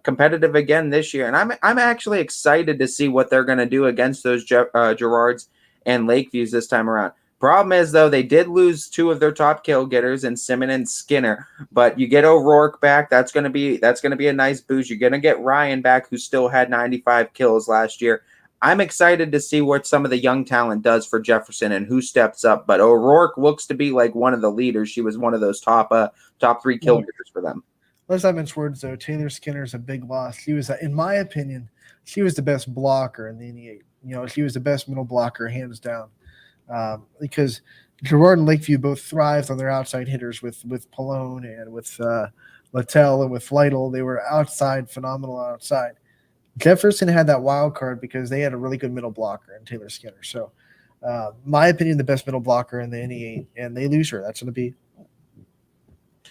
competitive again this year. And I'm actually excited to see what they're going to do against those Girards and Lakeviews this time around. Problem is, though, they did lose 2 of their top kill getters in Simon and Skinner, but you get O'Rourke back. That's going to be a nice boost. You're going to get Ryan back, who still had 95 kills last year. I'm excited to see what some of the young talent does for Jefferson and who steps up. But O'Rourke looks to be like one of the leaders. She was one of those top 3 kill getters for them. Let's not mince words, though. Taylor Skinner's a big loss. She was, in my opinion, she was the best blocker in the NE8. She was the best middle blocker, hands down. Because Girard and Lakeview both thrived on their outside hitters with Pallone and with Littell and with Lytle. They were phenomenal outside. Jefferson had that wild card because they had a really good middle blocker in Taylor Skinner. So, my opinion, the best middle blocker in the NE8, and they lose her. That's going to be,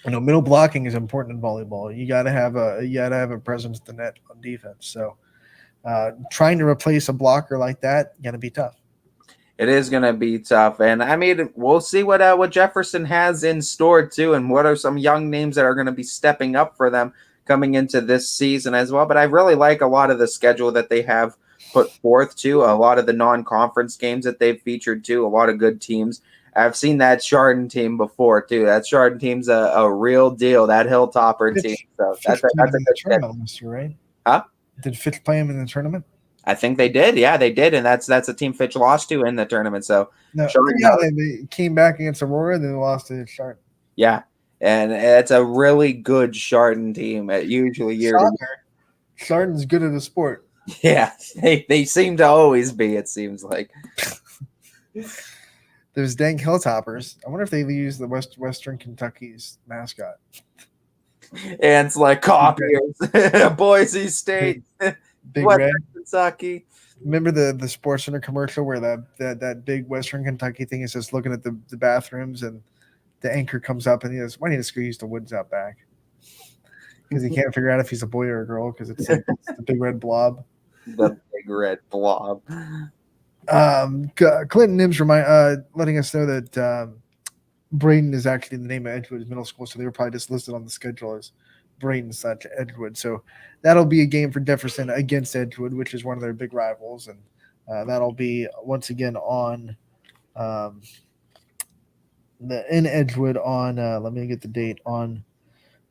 middle blocking is important in volleyball. You got to have a presence at the net on defense. So, trying to replace a blocker like that going to be tough. It is going to be tough, and I mean, we'll see what Jefferson has in store too, and what are some young names that are going to be stepping up for them coming into this season as well. But I really like a lot of the schedule that they have put forth too. A lot of the non-conference games that they've featured too. A lot of good teams. I've seen that Chardon team before too. That Chardon team's a real deal. That Hilltopper team. So that's a good tournament this year, right? Huh? Did Fitch play him in the tournament? I think they did. Yeah, they did, and that's a team Fitch lost to in the tournament. So they came back against Aurora, and then they lost to Chardon. Yeah, and it's a really good Chardon team. Usually, Chardon's good at the sport. Yeah, they seem to always be. It seems like. There's dang Hilltoppers. I wonder if they use the Western Kentucky's mascot. And it's like copiers, Boise State, Big Western Red. Kentucky. Remember the Sports Center commercial where that big Western Kentucky thing is just looking at the bathrooms, and the anchor comes up and he goes, "Why need to squeeze the woods out back?" Because he can't figure out if he's a boy or a girl because it's the big red blob. The big red blob. Clinton Nims letting us know that Braden is actually the name of Edgewood Middle School, so they were probably just listed on the schedule as Braden/Edgewood. So that'll be a game for Jefferson against Edgewood, which is one of their big rivals, and that'll be once again on in Edgewood on. Let me get the date on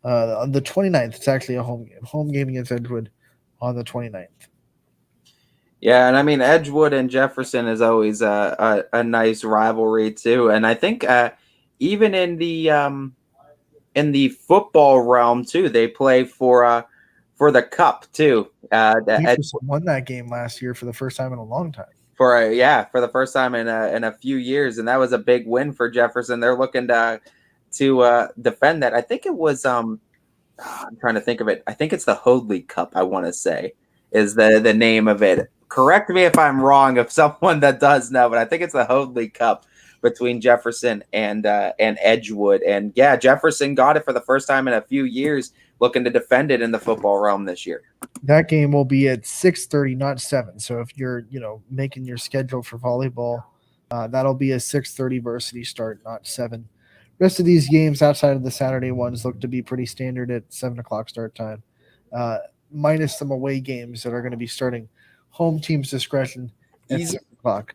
the 29th. It's actually a home game against Edgewood on the 29th. Yeah, and I mean Edgewood and Jefferson is always a nice rivalry too, and I think even in the football realm too, they play for the cup too. Jefferson won that game last year for the first time in a long time. For the first time in a few years, and that was a big win for Jefferson. They're looking to defend that. I think it was I'm trying to think of it. I think it's the Hoadley Cup. I want to say is the name of it. Correct me if I'm wrong, if someone that does know, but I think it's the Hoadley Cup between Jefferson and Edgewood. And yeah, Jefferson got it for the first time in a few years, looking to defend it in the football realm this year. That game will be at 6:30, not 7. So if you're making your schedule for volleyball, that'll be a 6:30 varsity start, not 7. Rest of these games outside of the Saturday ones look to be pretty standard at 7 o'clock start time, minus some away games that are going to be starting home team's discretion at 6 o'clock.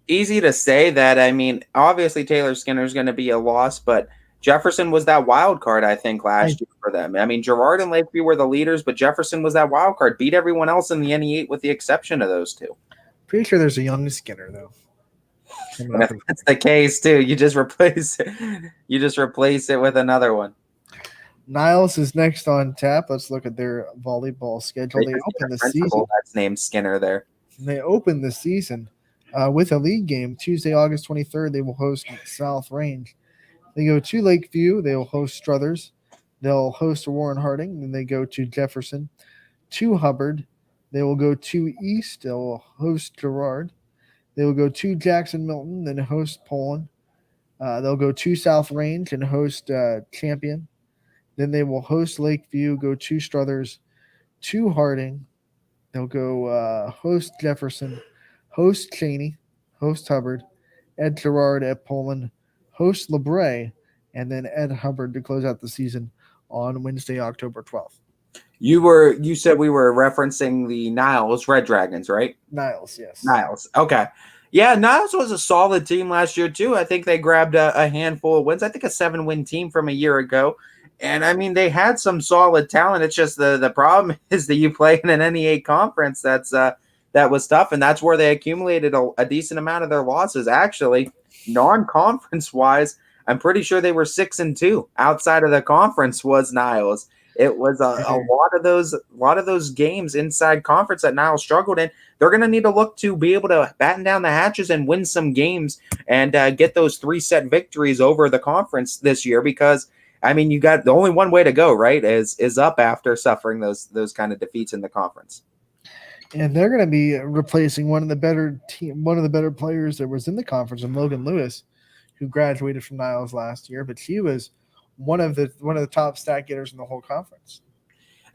Easy to say that. I mean, obviously Taylor Skinner is going to be a loss, but Jefferson was that wild card, I think, last year for them. I mean, Girard and Lakeview were the leaders, but Jefferson was that wild card, beat everyone else in the NE8 with the exception of those two. Pretty sure there's a young Skinner, though. And if that's the case, too, you just replace it. You just replace it with another one. Niles is next on tap. Let's look at their volleyball schedule. They open the season. That's named Skinner there. They open the season with a league game. Tuesday, August 23rd, they will host South Range. They go to Lakeview. They will host Struthers. They'll host Warren Harding. Then they go to Jefferson, to Hubbard. They will go to East. They'll host Girard. They will go to Jackson Milton, then host Poland. They'll go to South Range and host Champion. Then they will host Lakeview, go to Struthers, to Harding. They'll go host Jefferson, host Cheney, host Hubbard, Ed Girard at Poland, host LeBray, and then Ed Hubbard to close out the season on Wednesday, October 12th. You said we were referencing the Niles Red Dragons, right? Niles, yes. Niles. Okay. Yeah, Niles was a solid team last year, too. I think they grabbed a handful of wins. I think a 7-win team from a year ago. And, I mean, they had some solid talent. It's just the problem is that you play in an NEA conference that was tough, and that's where they accumulated a decent amount of their losses. Actually, non-conference-wise, I'm pretty sure they were 6-2 outside of the conference was Niles. It was a lot of those games inside conference that Niles struggled in. They're going to need to look to be able to batten down the hatches and win some games and get those 3-set victories over the conference this year because, I mean, you got the only one way to go, right, is up after suffering those kind of defeats in the conference. And they're going to be replacing one of the better players that was in the conference, and Logan Lewis, who graduated from Niles last year, but she was one of the top stat getters in the whole conference.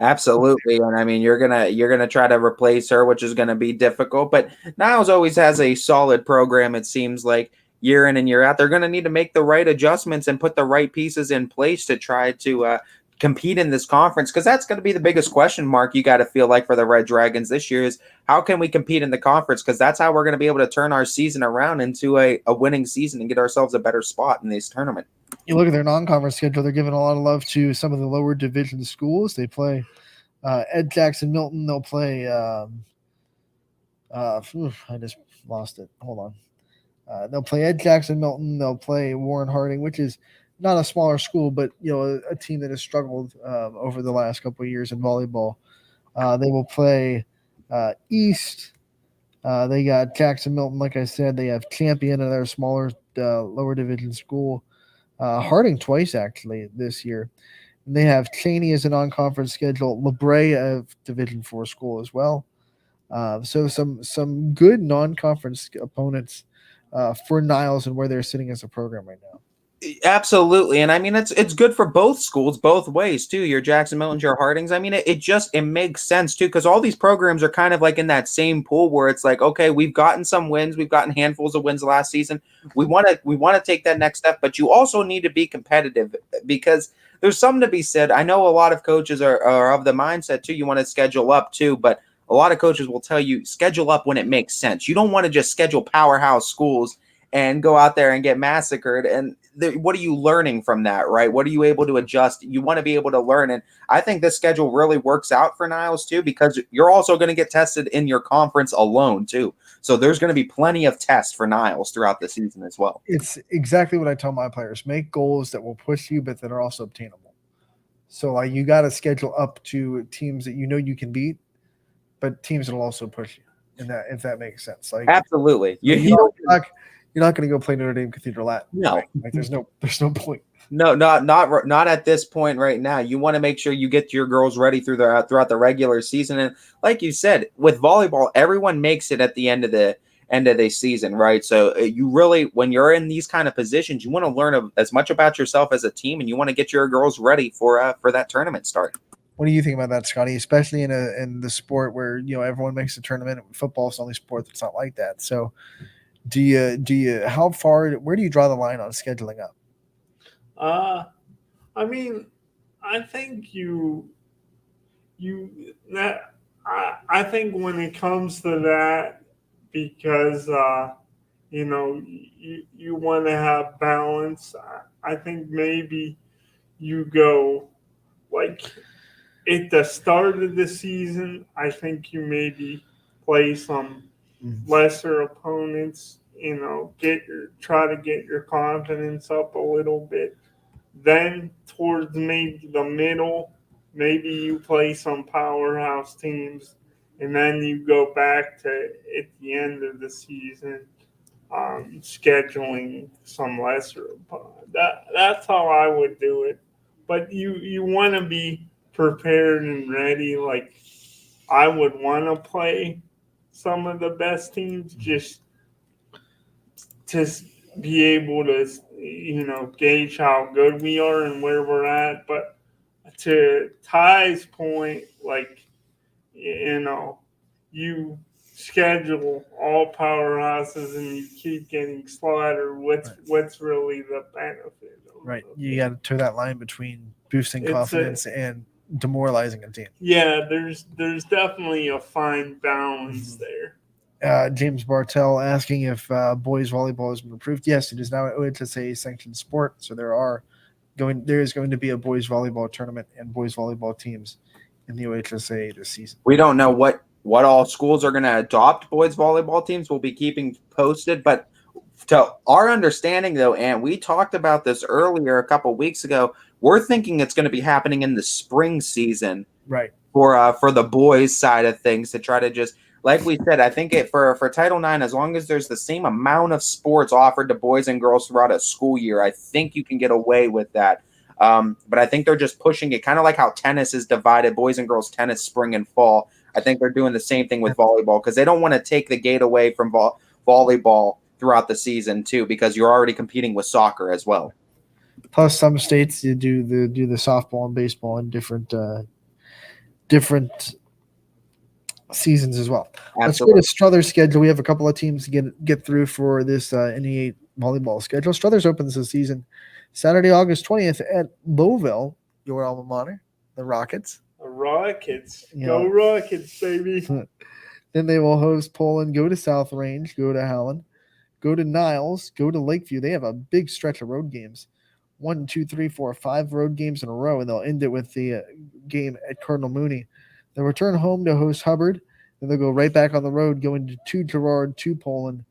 Absolutely, and I mean you're gonna try to replace her, which is gonna be difficult. But Niles always has a solid program. It seems like year in and year out, they're gonna need to make the right adjustments and put the right pieces in place to try to compete in this conference, because that's going to be the biggest question mark you got to feel like for the Red Dragons this year is how can we compete in the conference, because that's how we're going to be able to turn our season around into a winning season and get ourselves a better spot in this tournament. You look at their non-conference schedule, they're giving a lot of love to some of the lower division schools. They play Ed Jackson Milton. They'll play I just lost it. Hold on. They'll play Ed Jackson Milton. They'll play Warren Harding, which is not a smaller school, but a team that has struggled over the last couple of years in volleyball. They will play East. They got Jackson Milton, like I said. They have Champion, another smaller lower division school. Harding twice actually this year. And they have Cheney as a non-conference schedule. LeBray of Division IV school as well. So some good non-conference opponents for Niles and where they're sitting as a program right now. Absolutely. And I mean, it's good for both schools, both ways too. Your Jackson Milton, your Hardings. I mean, it makes sense too, because all these programs are kind of like in that same pool where it's like, okay, we've gotten some wins. We've gotten handfuls of wins last season. We want to take that next step, but you also need to be competitive because there's something to be said. I know a lot of coaches are of the mindset too. You want to schedule up too, but a lot of coaches will tell you schedule up when it makes sense. You don't want to just schedule powerhouse schools and go out there and get massacred. And what are you learning from that, right? What are you able to adjust? You want to be able to learn. And I think this schedule really works out for Niles too, because you're also going to get tested in your conference alone too. So there's going to be plenty of tests for Niles throughout the season as well. It's exactly what I tell my players. Make goals that will push you, but that are also obtainable. So like you got to schedule up to teams that you know you can beat, but teams that will also push you. And that, if that makes sense. Like absolutely. You're not going to go play Notre Dame Cathedral Latin. No, right? Like there's no point. No, not at this point right now. You want to make sure you get your girls ready throughout the regular season. And like you said, with volleyball, everyone makes it at the end of the season, right? So you really, when you're in these kind of positions, you want to learn as much about yourself as a team, and you want to get your girls ready for that tournament start. What do you think about that, Scotty? Especially in the sport where everyone makes a tournament. Football is the only sport that's not like that. So. Do you where do you draw the line on scheduling up? I mean, I think I think when it comes to that, because you want to have balance, I think maybe you go like at the start of the season, I think you maybe play some lesser opponents, try to get your confidence up a little bit. Then towards maybe the middle, maybe you play some powerhouse teams. and then you go back to at the end of the season, scheduling some lesser opponent. That's how I would do it. But you want to be prepared and ready. Like I would want to play some of the best teams just to be able to gauge how good we are and where we're at. But to Ty's point, like you schedule all powerhouses and you keep getting slaughtered. What's really the benefit? Right. You got to toe that line between boosting It's confidence and demoralizing a team. Yeah, there's definitely a fine balance there. James Bartell asking if boys volleyball has been approved. Yes, it is now an OHSA sanctioned sport, so there is going to be a boys volleyball tournament and boys volleyball teams in the OHSA this season. We don't know what all schools are going to adopt boys volleyball teams. We'll be keeping posted, but to our understanding, though, and we talked about this earlier a couple weeks ago, we're thinking it's going to be happening in the spring season, right? For the boys side of things, to try to just, like we said, I think for Title IX, as long as there's the same amount of sports offered to boys and girls throughout a school year, I think you can get away with that. But I think they're just pushing it, kind of like how tennis is divided, boys and girls tennis, spring and fall. I think they're doing the same thing with volleyball because they don't want to take the gate away from volleyball throughout the season too, because you're already competing with soccer as well. Plus, some states you do the softball and baseball in different seasons as well. Absolutely. Let's go to Struthers' schedule. We have a couple of teams to get through for this NE8 volleyball schedule. Struthers opens the season Saturday, August 20th at Lowville, your alma mater, the Rockets. The Rockets. Go Rockets, baby. Then they will host Poland, go to South Range, go to Howland, go to Niles, go to Lakeview. They have a big stretch of road games. 1, 2, 3, 4, 5 road games in a row, and they'll end it with the game at Cardinal Mooney. They'll return home to host Hubbard, then they'll go right back on the road, going to Girard, to Poland.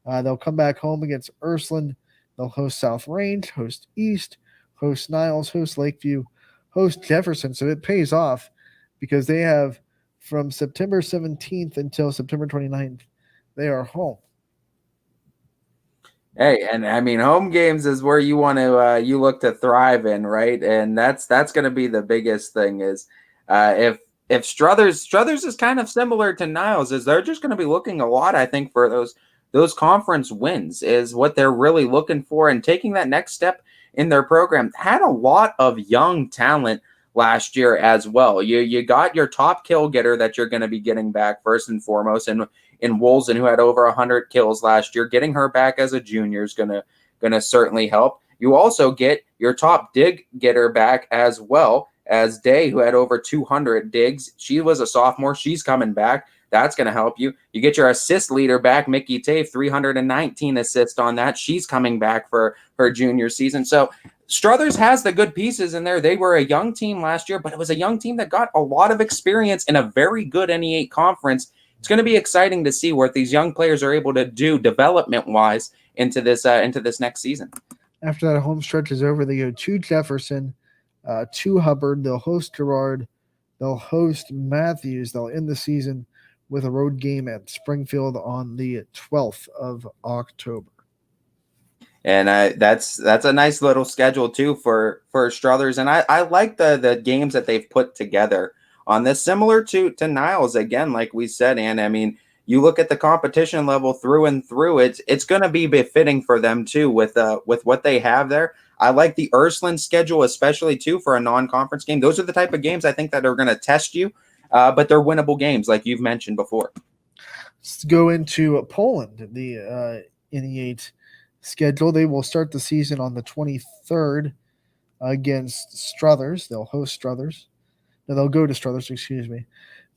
They'll come back home against Ursuline. They'll host South Range, host East, host Niles, host Lakeview, host Jefferson. So it pays off because they have from September 17th until September 29th, they are home. Hey, and I mean, home games is where you want to you look to thrive in, right? And that's going to be the biggest thing. Is if Struthers is kind of similar to Niles, is they're just going to be looking a lot, I think, for those conference wins is what they're really looking for, and taking that next step in their program. Had a lot of young talent last year as well. You got your top kill getter that you're going to be getting back first and foremost, and in Woolson, who had over 100 kills last year. Getting her back as a junior is gonna certainly help. You also get your top dig getter back as well as Day, who had over 200 digs. She was a sophomore. She's coming back. That's going to help you. You get your assist leader back, Mickey Tave, 319 assists on that. She's coming back for her junior season. So Struthers has the good pieces in there. They were a young team last year, but it was a young team that got a lot of experience in a very good NE8 conference. It's going to be exciting to see what these young players are able to do development-wise into this next season. After that home stretch is over, they go to Jefferson, to Hubbard. They'll host Girard. They'll host Matthews. They'll end the season with a road game at Springfield on the 12th of October. And that's a nice little schedule too for Struthers. And I like the games that they've put together on this, similar to Niles again, like we said. And I mean, you look at the competition level through and through, it's going to be befitting for them too with what they have there. I like the Ursuline schedule, especially too, for a non-conference game. Those are the type of games I think that are going to test you, but they're winnable games, like you've mentioned before. Let's go into Poland, the NE8 schedule. They will start the season on the 23rd against Struthers. They'll host Struthers. No, they'll go to Struthers, excuse me.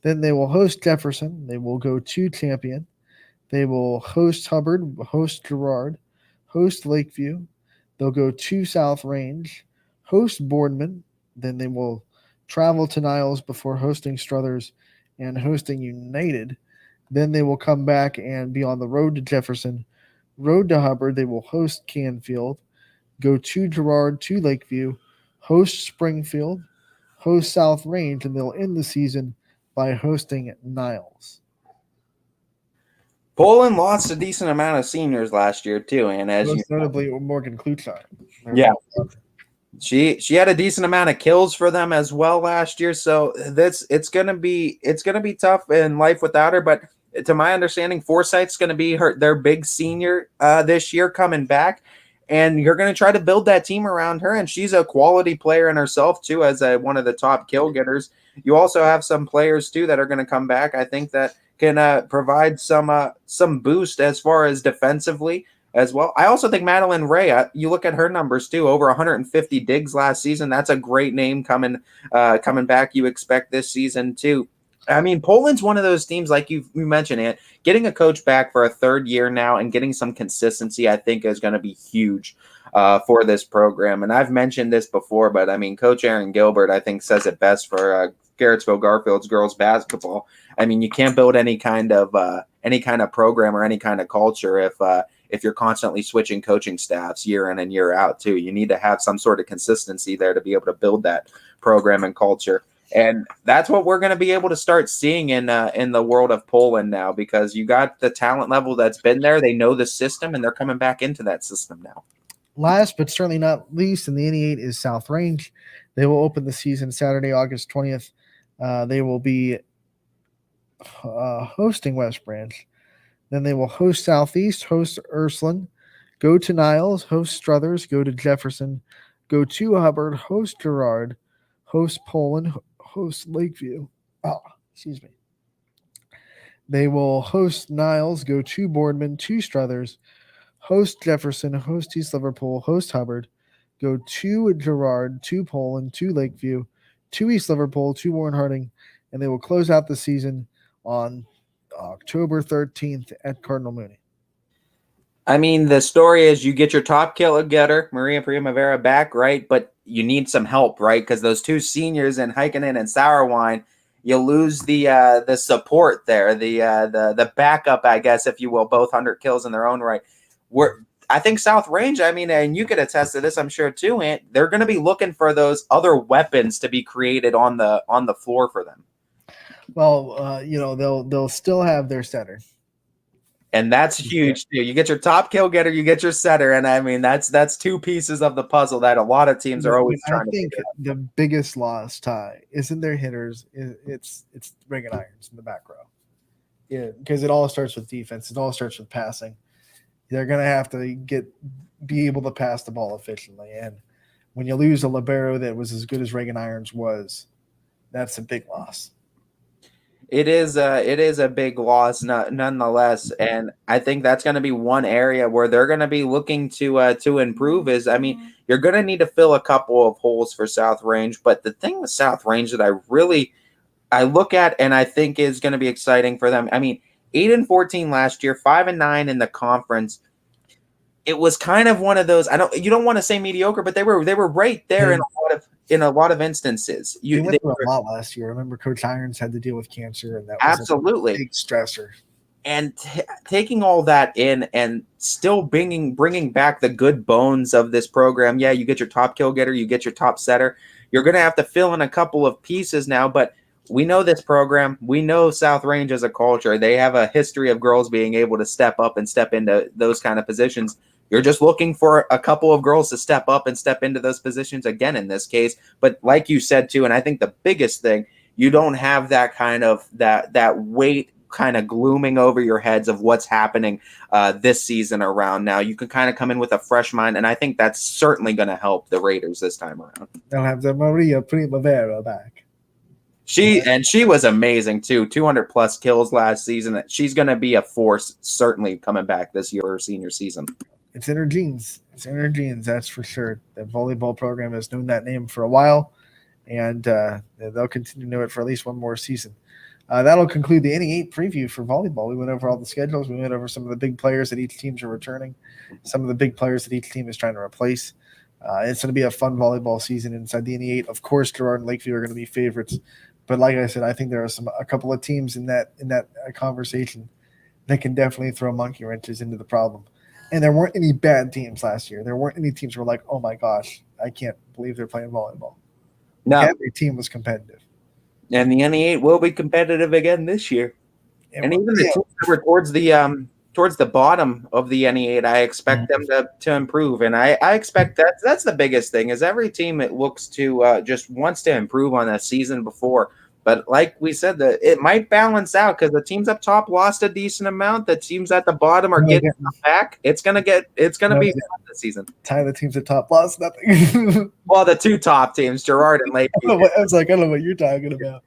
Then they will host Jefferson. They will go to Champion. They will host Hubbard, host Girard, host Lakeview. They'll go to South Range, host Boardman. Then they will travel to Niles before hosting Struthers and hosting United. Then they will come back and be on the road to Jefferson, road to Hubbard. They will host Canfield, go to Girard, to Lakeview, host Springfield, host South Range, and they'll end the season by hosting Niles. Poland lost a decent amount of seniors last year too, and as Most notably Morgan Kluchar. yeah, she had a decent amount of kills for them as well last year. So it's gonna be tough in life without her. But to my understanding, Forsyth's gonna be their big senior this year coming back, and you're gonna try to build that team around her. And she's a quality player in herself too, as one of the top kill getters. You also have some players too that are gonna come back. I think that can provide some boost as far as defensively as well. I also think Madeline Ray, you look at her numbers too, over 150 digs last season. That's a great name coming back. You expect this season too. I mean, Poland's one of those teams, like you mentioned, it getting a coach back for a third year now and getting some consistency, I think, is going to be huge for this program. And I've mentioned this before, but I mean, Coach Aaron Gilbert, I think, says it best for Garrettsville Garfield's girls basketball. I mean, you can't build any kind of program or any kind of culture if you're constantly switching coaching staffs year in and year out too. You need to have some sort of consistency there to be able to build that program and culture. And that's what we're going to be able to start seeing in the world of Poland now, because you got the talent level that's been there. They know the system, and they're coming back into that system now. Last but certainly not least in the NE8 is South Range. They will open the season Saturday, August 20th. They will be hosting West Branch. Then they will host Southeast, host Ursuline, go to Niles, host Struthers, go to Jefferson, go to Hubbard, host Girard, host Poland, host Lakeview. Excuse me. They will host Niles, go to Boardman, to Struthers, host Jefferson, host East Liverpool, host Hubbard, go to Girard, to Poland, to Lakeview, to East Liverpool, to Warren Harding, and they will close out the season on October 13th at Cardinal Mooney. I mean, the story is you get your top kill getter, Maria Primavera, back, right? But you need some help, right? Because those two seniors in Heikkinen and Sauerwein, you lose the support there, the backup, I guess, if you will, both 100 kills in their own right. I think South Range, I mean, and you could attest to this, I'm sure too, Ant, they're going to be looking for those other weapons to be created on the floor for them. Well, they'll still have their center. And that's huge too. You get your top kill getter, you get your setter, and I mean that's two pieces of the puzzle that a lot of teams are always trying to figure out. The biggest loss, Ty, isn't their hitters. It's Reagan Irons in the back row. Yeah, because it all starts with defense. It all starts with passing. They're gonna have to be able to pass the ball efficiently. And when you lose a libero that was as good as Reagan Irons was, that's a big loss. It is a big loss, nonetheless, and I think that's going to be one area where they're going to be looking to improve. Is, I mean, you're going to need to fill a couple of holes for South Range, but the thing with South Range that I look at and I think is going to be exciting for them. I mean, 8-14 last year, 5-9 in the conference. It was kind of one of those. You don't want to say mediocre, but they were right there in a lot of instances. They went through a lot last year. I remember Coach Irons had to deal with cancer, and that was absolutely a big stressor. And taking all that in and still bringing back the good bones of this program. Yeah, you get your top kill getter, you get your top setter. You're going to have to fill in a couple of pieces now, but we know this program. We know South Range as a culture. They have a history of girls being able to step up and step into those kind of positions. You're just looking for a couple of girls to step up and step into those positions again in this case. But like you said, too, and I think the biggest thing, you don't have that kind of that weight kind of glooming over your heads of what's happening this season around now. You can kind of come in with a fresh mind, and I think that's certainly going to help the Raiders this time around. They'll have the Maria Primavera back. She was amazing, too. 200-plus kills last season. She's going to be a force certainly coming back this year, her senior season. It's in her genes. That's for sure. The volleyball program has known that name for a while, and they'll continue to know it for at least one more season. That'll conclude the NE8 preview for volleyball. We went over all the schedules. We went over some of the big players that each teams are returning, some of the big players that each team is trying to replace. It's going to be a fun volleyball season inside the NE8. Of course, Girard and Lakeview are going to be favorites, but like I said, I think there are a couple of teams in that conversation that can definitely throw monkey wrenches into the problem. And there weren't any bad teams last year. There weren't any teams who were like, oh, my gosh, I can't believe they're playing volleyball. No. Every team was competitive. And the NE8 will be competitive again this year. And even the teams that were towards the bottom of the NE8, I expect them to improve. And I expect that's the biggest thing is every team it looks to just wants to improve on the season before. But like we said, it might balance out because the teams up top lost a decent amount. The teams at the bottom are getting back. It's gonna be fun this season. Ty, the teams at top lost nothing. Well, the two top teams, Gerard and Lake. I don't know what you're talking about.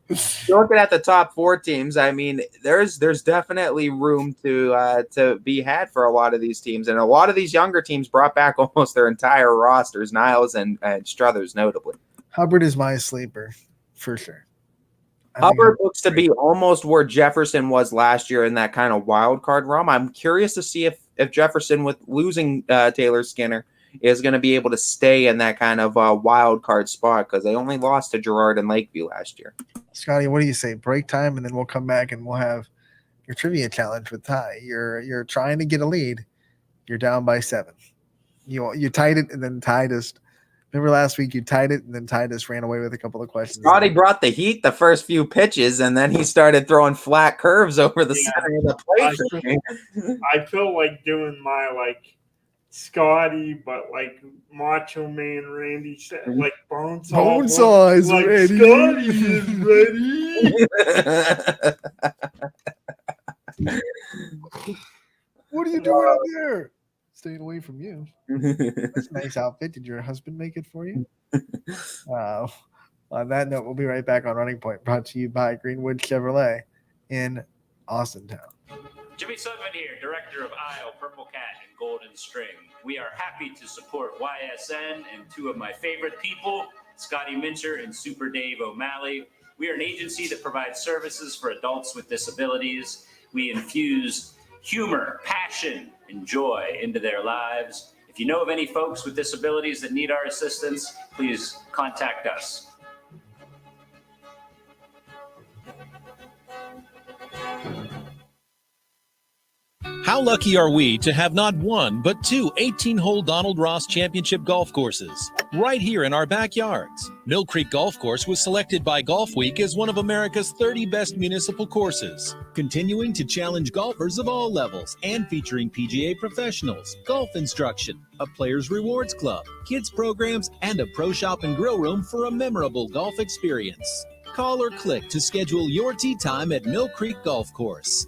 You're looking at the top 4 teams. I mean, there's definitely room to be had for a lot of these teams, and a lot of these younger teams brought back almost their entire rosters. Niles and Struthers, notably. Hubbard is my sleeper for sure. Hubbard looks to be almost where Jefferson was last year in that kind of wild card realm. I'm curious to see if Jefferson, with losing Taylor Skinner, is going to be able to stay in that kind of wild card spot because they only lost to Gerard and Lakeview last year. Scotty, what do you say? Break time, and then we'll come back and we'll have your trivia challenge with Ty. You're trying to get a lead. You're down by 7. You tied it, and then Ty just. Remember last week you tied it, and then Ty just ran away with a couple of questions. Scotty brought the heat the first few pitches, and then he started throwing flat curves over the center of the plate. I feel like doing my Scotty, but Macho Man Randy said, Bonesaw is ready. Scotty is ready. What are you doing up there? Staying away from you. That's a nice outfit. Did your husband make it for you? On that note, we'll be right back on Running Point, brought to you by Greenwood Chevrolet in Austintown. Jimmy Sudman here, director of Isle, Purple Cat, and Golden String. We are happy to support YSN and 2 of my favorite people, Scotty Mincher and Super Dave O'Malley. We are an agency that provides services for adults with disabilities. We infuse humor, passion, and joy into their lives. If you know of any folks with disabilities that need our assistance, please contact us. How lucky are we to have not one, but 2 18-hole Donald Ross Championship golf courses right here in our backyards. Mill Creek Golf Course was selected by Golf Week as one of America's 30 best municipal courses, continuing to challenge golfers of all levels and featuring PGA professionals, golf instruction, a players rewards club, kids programs, and a pro shop and grill room for a memorable golf experience. Call or click to schedule your tee time at Mill Creek Golf Course.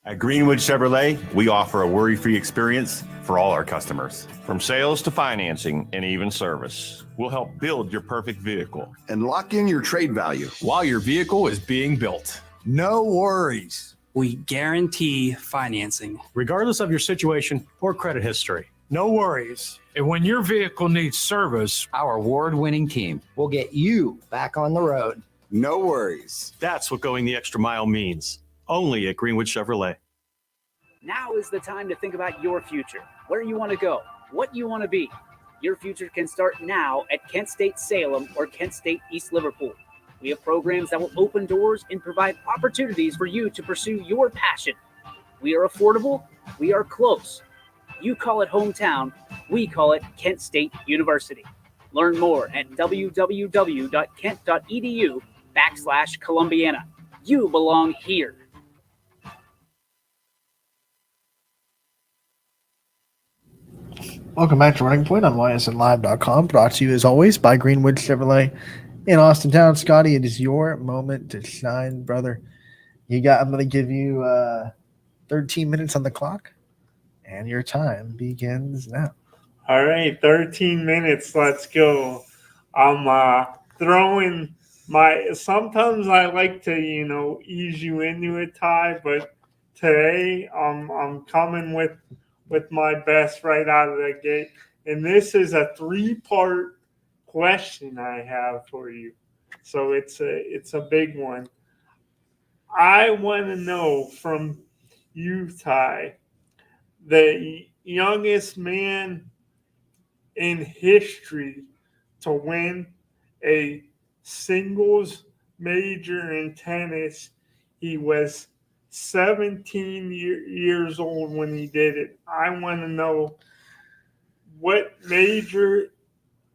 At Greenwood Chevrolet, we offer a worry-free experience for all our customers. From sales to financing and even service, We'll help build your perfect vehicle and lock in your trade value while your vehicle is being built. No worries. We guarantee financing, regardless of your situation or credit history. No worries. And when your vehicle needs service, our award-winning team will get you back on the road. No worries. That's what going the extra mile means. Only at Greenwood Chevrolet. Now is the time to think about your future, where you want to go, what you want to be. Your future can start now at Kent State Salem or Kent State East Liverpool. We have programs that will open doors and provide opportunities for you to pursue your passion. We are affordable. We are close. You call it hometown. We call it Kent State University. Learn more at www.kent.edu/Columbiana. You belong here. Welcome back to Running Point on ysnlive.com, brought to you as always by Greenwood Chevrolet in Austintown. Scotty, it is your moment to shine, brother. I'm going to give you 13 minutes on the clock, and your time begins now. All right, 13 minutes. Let's go. I'm throwing sometimes I like to, ease you into it, Ty, but today I'm coming with my best right out of the gate. And this is a 3-part question I have for you. So it's a big one. I want to know from you, Ty, the youngest man in history to win a singles major in tennis. He was 17 years old when he did it. I want to know what major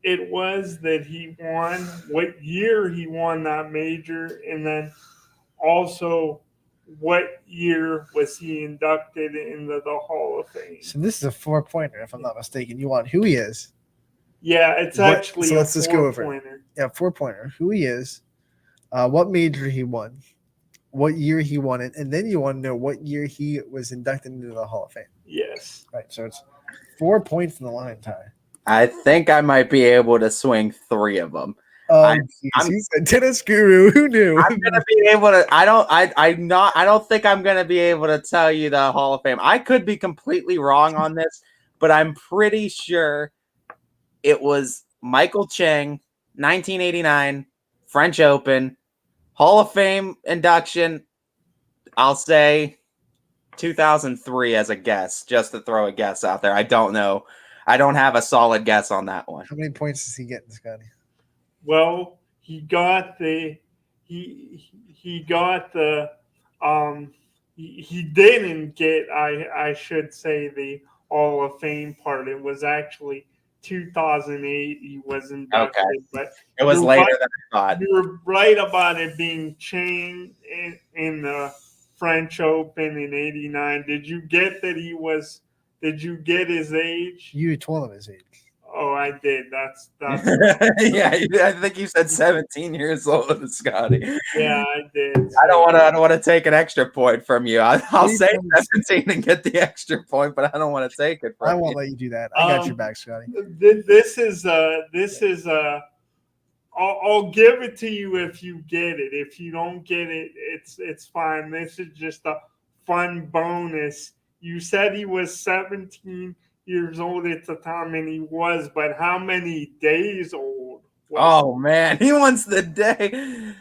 it was that he won, what year he won that major, and then also what year was he inducted into the Hall of Fame. So this is a 4-pointer, if I'm not mistaken. You want who he is. Yeah, it's What- actually so a let's just go over it. 4-pointer. Yeah, 4-pointer. Who he is, what major he won, what year he won it, and then you want to know what year he was inducted into the Hall of Fame. Yes. Right. So it's 4 points in the line, Ty. I think I might be able to swing 3 of them. Oh, he's a tennis guru. Who knew? I'm gonna be able to. I don't think I'm gonna be able to tell you the Hall of Fame. I could be completely wrong on this, but I'm pretty sure it was Michael Chang, 1989 French Open Hall of Fame induction. I'll say 2003 as a guess, just to throw a guess out there. I don't know. I don't have a solid guess on that one. How many points does he get, Scotty? Well, he got the he didn't get I should say the Hall of Fame part. It was actually 2008 he was inducted, Okay. but It was you're later right- than I thought. You're right about it being changed in the French Open in '89. Did you get that he was? Did you get his age? You told him his age. Oh, I did. That's Yeah, I think you said 17 years old, Scotty. yeah, I did. I don't want to take an extra point from you. I'll say 17 and get the extra point, but I don't want to take it from I won't you. let you do that. I got your back, Scotty. This is I'll give it to you if you get it. If you don't get it, it's fine. This is just a fun bonus. You said he was 17 years old at the time, and he was, but how many days old? Oh man, he wants the day.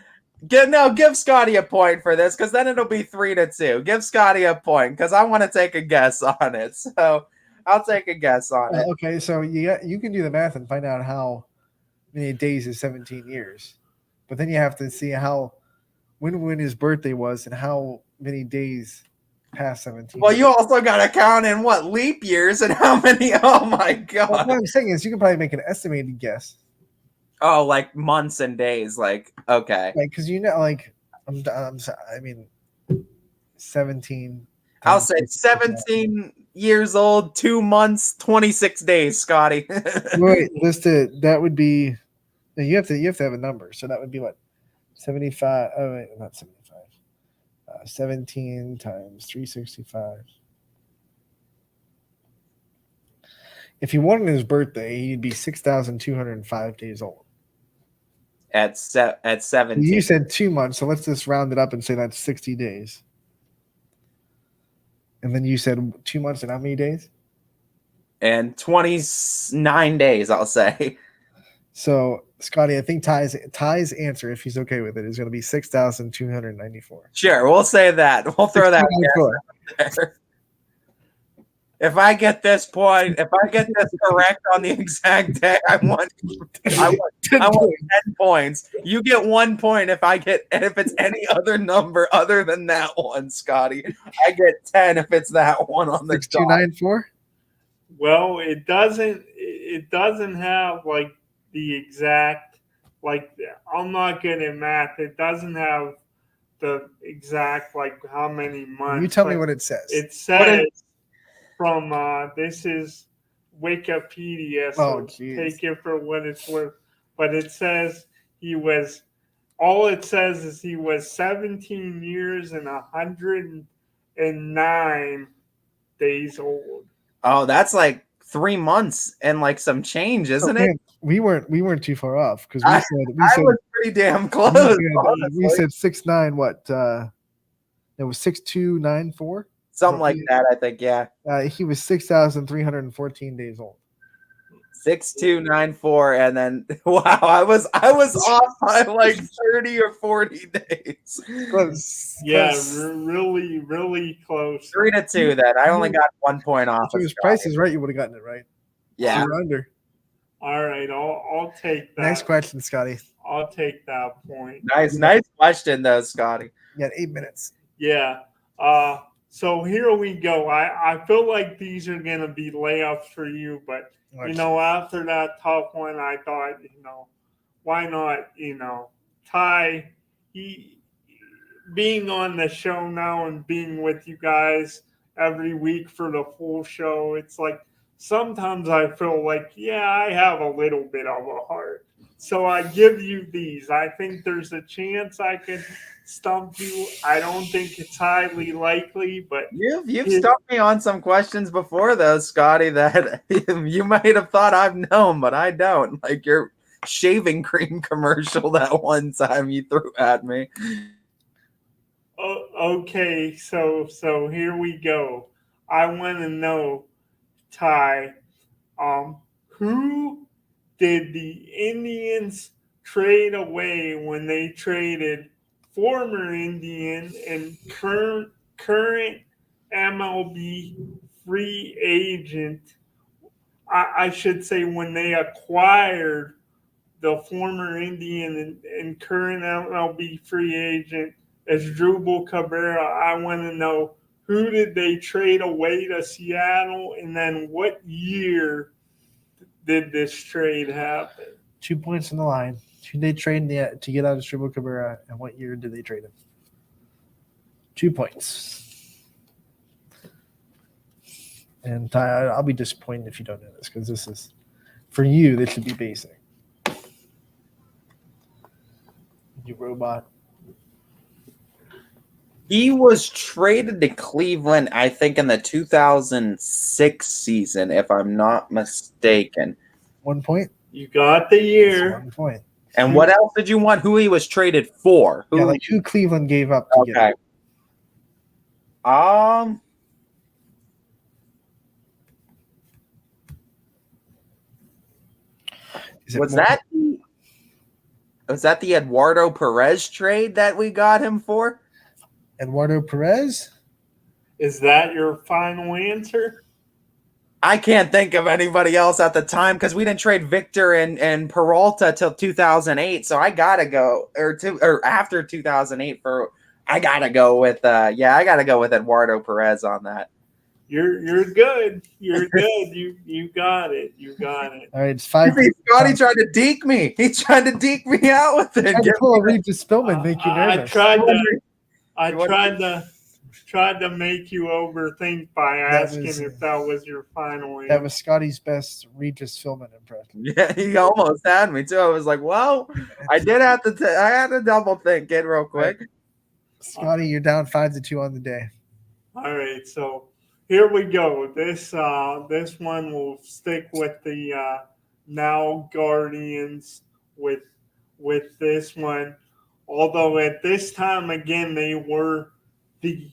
Give Scotty a point for this, because then it'll be 3-2. Give Scotty a point, because I want to take a guess on it. So I'll take a guess on it. Okay, so you can do the math and find out how many days is 17 years, but then you have to see when his birthday was and how many days past 17. Well, you also got to count in what leap years and how many. Oh my god! Well, what I'm saying is, you can probably make an estimated guess. Oh, like months and days. Like okay, Like, because I mean, 17. I'll say 17 years old, 2 months, 26 days, Scotty. Wait, that would be. No, you have to have a number. So that would be what? 75. Oh wait, not 75. 17 times 365. If he wanted his birthday, he'd be 6,205 days old. At 17. You said 2 months, so let's just round it up and say that's 60 days. And then you said 2 months and how many days? And 29 days, I'll say. So, Scotty, I think Ty's answer, if he's okay with it, is going to be 6,294. Sure, we'll say that. We'll throw that guess out there. If I get this point, if I get this correct on the exact day, I want 10 points. You get 1 point if it's any other number other than that one, Scotty. I get 10 if it's that one on the 6,294. Well, it doesn't have like the exact, like, I'm not good at math. It doesn't have the exact, like, how many months. You tell me what it says. It says from this is Wikipedia, so take it for what it's worth. But it says all it says is he was 17 years and 109 days old. Oh, that's like 3 months and like some change, isn't it? We weren't too far off because I we was pretty damn close. We said 6'9". What? It was 6,294. Something like that, I think. Yeah. He was 6,314 days old. 6,294, and then wow, I was off by like 30 or 40 days. Close. Yeah, really, really close. 3-2. Then I only got 1 point off. If his price is right, you would have gotten it right. Yeah. So you're under. All right, I'll take that. Next question, Scotty. I'll take that point. Nice question though, Scotty. You got 8 minutes. Yeah. So here we go. I feel like these are going to be layups for you, but, after that tough one, I thought, why not, Ty, he being on the show now and being with you guys every week for the full show, it's like sometimes I feel like, I have a little bit of a heart. So I give you these. I think there's a chance I could stump you. I don't think it's highly likely, but you've stumped me on some questions before, though, Scotty, that you might have thought I've known, but I don't. Like your shaving cream commercial that one time you threw at me. Okay, so here we go. I want to know, Ty, who did the Indians trade away when they traded former Indian and current MLB free agent? I should say when they acquired the former Indian and current MLB free agent Asdrubal Cabrera. I want to know, who did they trade away to Seattle, and then what year did this trade happen? 2 points on the line. Who they trade to get out of Asdrubal Cabrera, and what year did they trade him? 2 points. And Ty, I'll be disappointed if you don't know this, because this is, for you, this should be basic. You robot. He was traded to Cleveland, I think, in the 2006 season, if I'm not mistaken. 1 point. You got the year. That's 1 point. And what else did you want? Who he was traded for? Who Cleveland gave up to get him. Was that the Eduardo Perez trade that we got him for? Eduardo Perez? Is that your final answer? I can't think of anybody else at the time because we didn't trade Victor and Peralta till 2008. So I gotta go, or after 2008 I gotta go with Eduardo Perez on that. You're good. You're good. You got it. You got it. All right, it's 5. Scotty tried to deke me. He tried to deke me out with it. Regis Spillman make you nervous. I tried to make you overthink by asking if that was your final answer. That was Scotty's best Regis Philbin impression. Yeah, he almost had me too. I was like, well, I did have to. I had to double think it real quick. Right. Scotty, you're down 5-2 on the day. All right, so here we go. This one will stick with the now Guardians with this one. Although at this time again they were the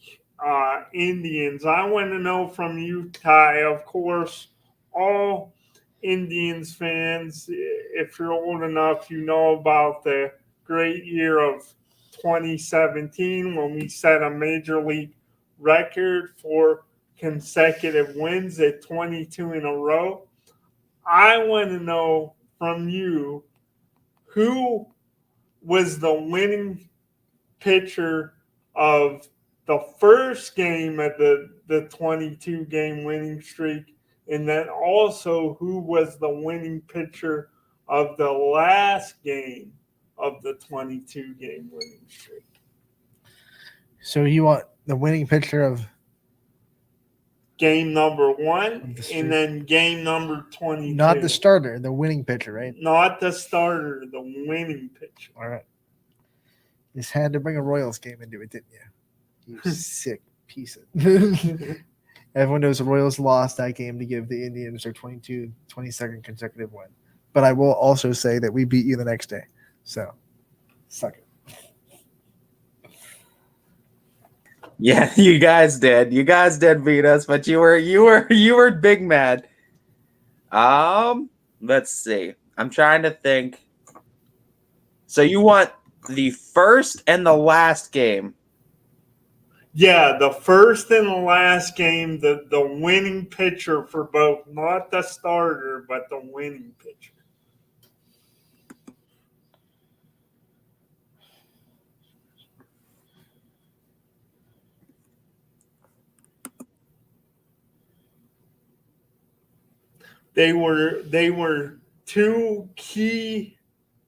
Indians. I want to know from you, Ty, of course, all Indians fans, if you're old enough, you know about the great year of 2017 when we set a major league record for consecutive wins at 22 in a row. I want to know from you, who was the winning pitcher of the first game of the 22-game winning streak, and then also who was the winning pitcher of the last game of the 22-game winning streak. So you want the winning pitcher of game number 1 and then game number 22. Not the starter, the winning pitcher, right? Not the starter, the winning pitcher. All right. Just had to bring a Royals game into it, didn't you? You sick piece of Everyone knows the Royals lost that game to give the Indians their 22nd consecutive win. But I will also say that we beat you the next day. So, suck it. Yeah, you guys did. You guys did beat us, but you were big mad. Let's see. I'm trying to think. So you want the first and the last game? Yeah, the first and the last game, the winning pitcher for both, not the starter, but the winning pitcher. they were two key.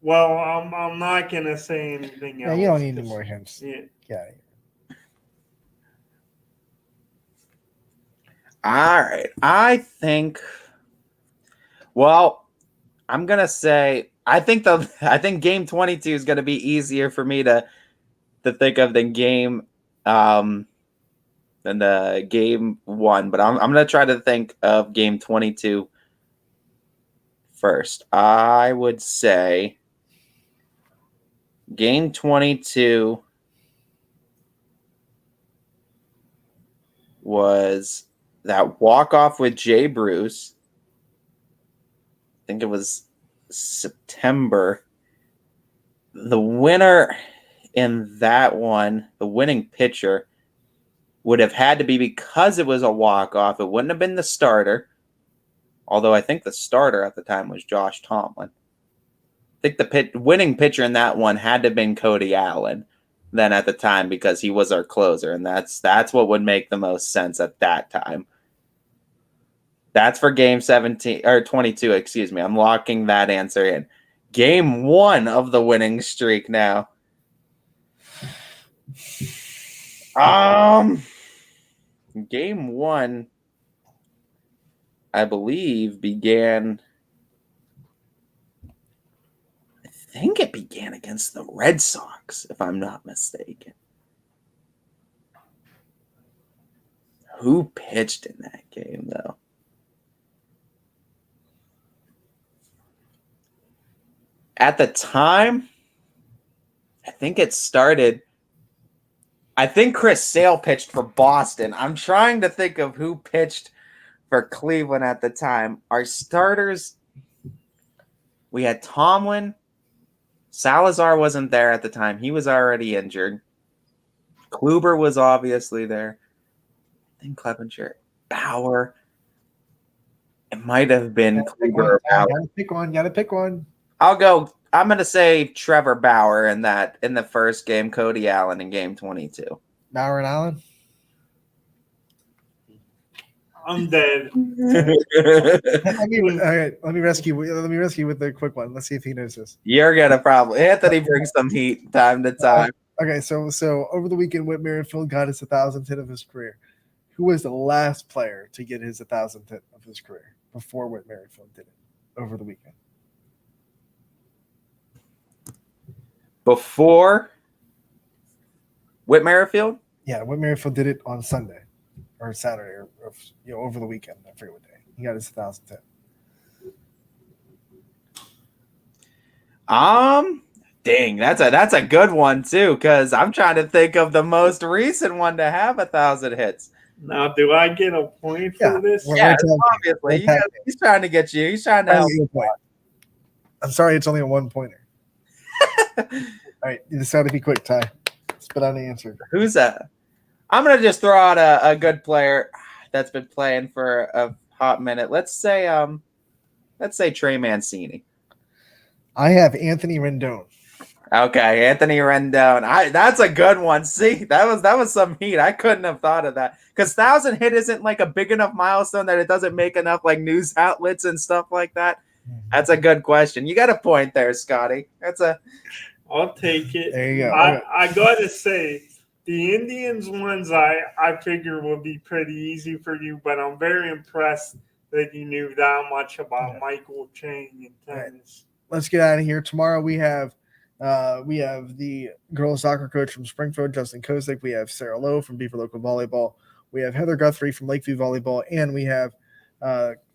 Well, I'm not gonna say anything else. Yeah, you don't need any more hints. Yeah. All right. I think. Well, I'm gonna say I think game 22 is gonna be easier for me to think of than than the game 1, but I'm gonna try to think of game 22 first. I would say game 22 was that walk-off with Jay Bruce. I think it was September. The winner in that one, the winning pitcher, would have had to be, because it was a walk-off, it wouldn't have been the starter, although I think the starter at the time was Josh Tomlin. I think the winning pitcher in that one had to have been Cody Allen then at the time, because he was our closer, and that's what would make the most sense at that time. That's for game 17 or 22, excuse me. I'm locking that answer in. Game 1 of the winning streak now. Game 1, I believe, began. I think it began against the Red Sox, if I'm not mistaken. Who pitched in that game, though? At the time, I think it started. I think Chris Sale pitched for Boston. I'm trying to think of who pitched for Cleveland at the time. Our starters, we had Tomlin. Salazar wasn't there at the time. He was already injured. Kluber was obviously there. I think Clevenger. Bauer. It might have been Kluber or Bauer. Gotta pick one. I'm going to say Trevor Bauer in the first game, Cody Allen in game 22. Bauer and Allen? I'm dead. Let me rescue with the quick one. Let's see if he knows this. You're going to probably. Anthony brings some heat time to time. Okay, so over the weekend, Whit Merrifield got his 1,000th hit of his career. Who was the last player to get his 1,000th hit of his career before Whit Merrifield did it over the weekend? Before Whit Merrifield? Yeah, Whit Merrifield did it on Sunday or Saturday or over the weekend. I forget what day. He got his 1,000th hit. Dang, that's a good one too, because I'm trying to think of the most recent one to have 1,000 hits. Now, do I get a point for this? Yeah, obviously. He's trying to get you. He's trying to help you. I'm sorry, it's only a 1-pointer. All right, you just got to be quick, Ty. Spit out an answer. Who's that? I'm gonna just throw out a good player that's been playing for a hot minute. Let's say Trey Mancini. I have Anthony Rendon. Okay, Anthony Rendon. That's a good one. See, that was some heat. I couldn't have thought of that, because 1,000 hit isn't like a big enough milestone that it doesn't make enough like news outlets and stuff like that. That's a good question. You got a point there, Scotty. I'll take it. There you go. I gotta say, the Indians ones I figure will be pretty easy for you, but I'm very impressed that you knew that much about Michael Chang in tennis. Let's get out of here. Tomorrow we have the girls soccer coach from Springfield, Justin Kozik. We have Sarah Lowe from Beaver Local Volleyball. We have Heather Guthrie from Lakeview Volleyball, and we have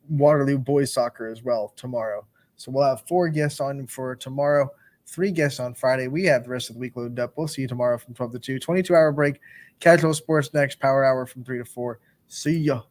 Waterloo boys soccer as well tomorrow. So we'll have 4 guests on for tomorrow, 3 guests on Friday. We have the rest of the week loaded up. We'll see you tomorrow from 12 to 2. 22-hour break. Casual sports next. Power hour from 3 to 4. See ya.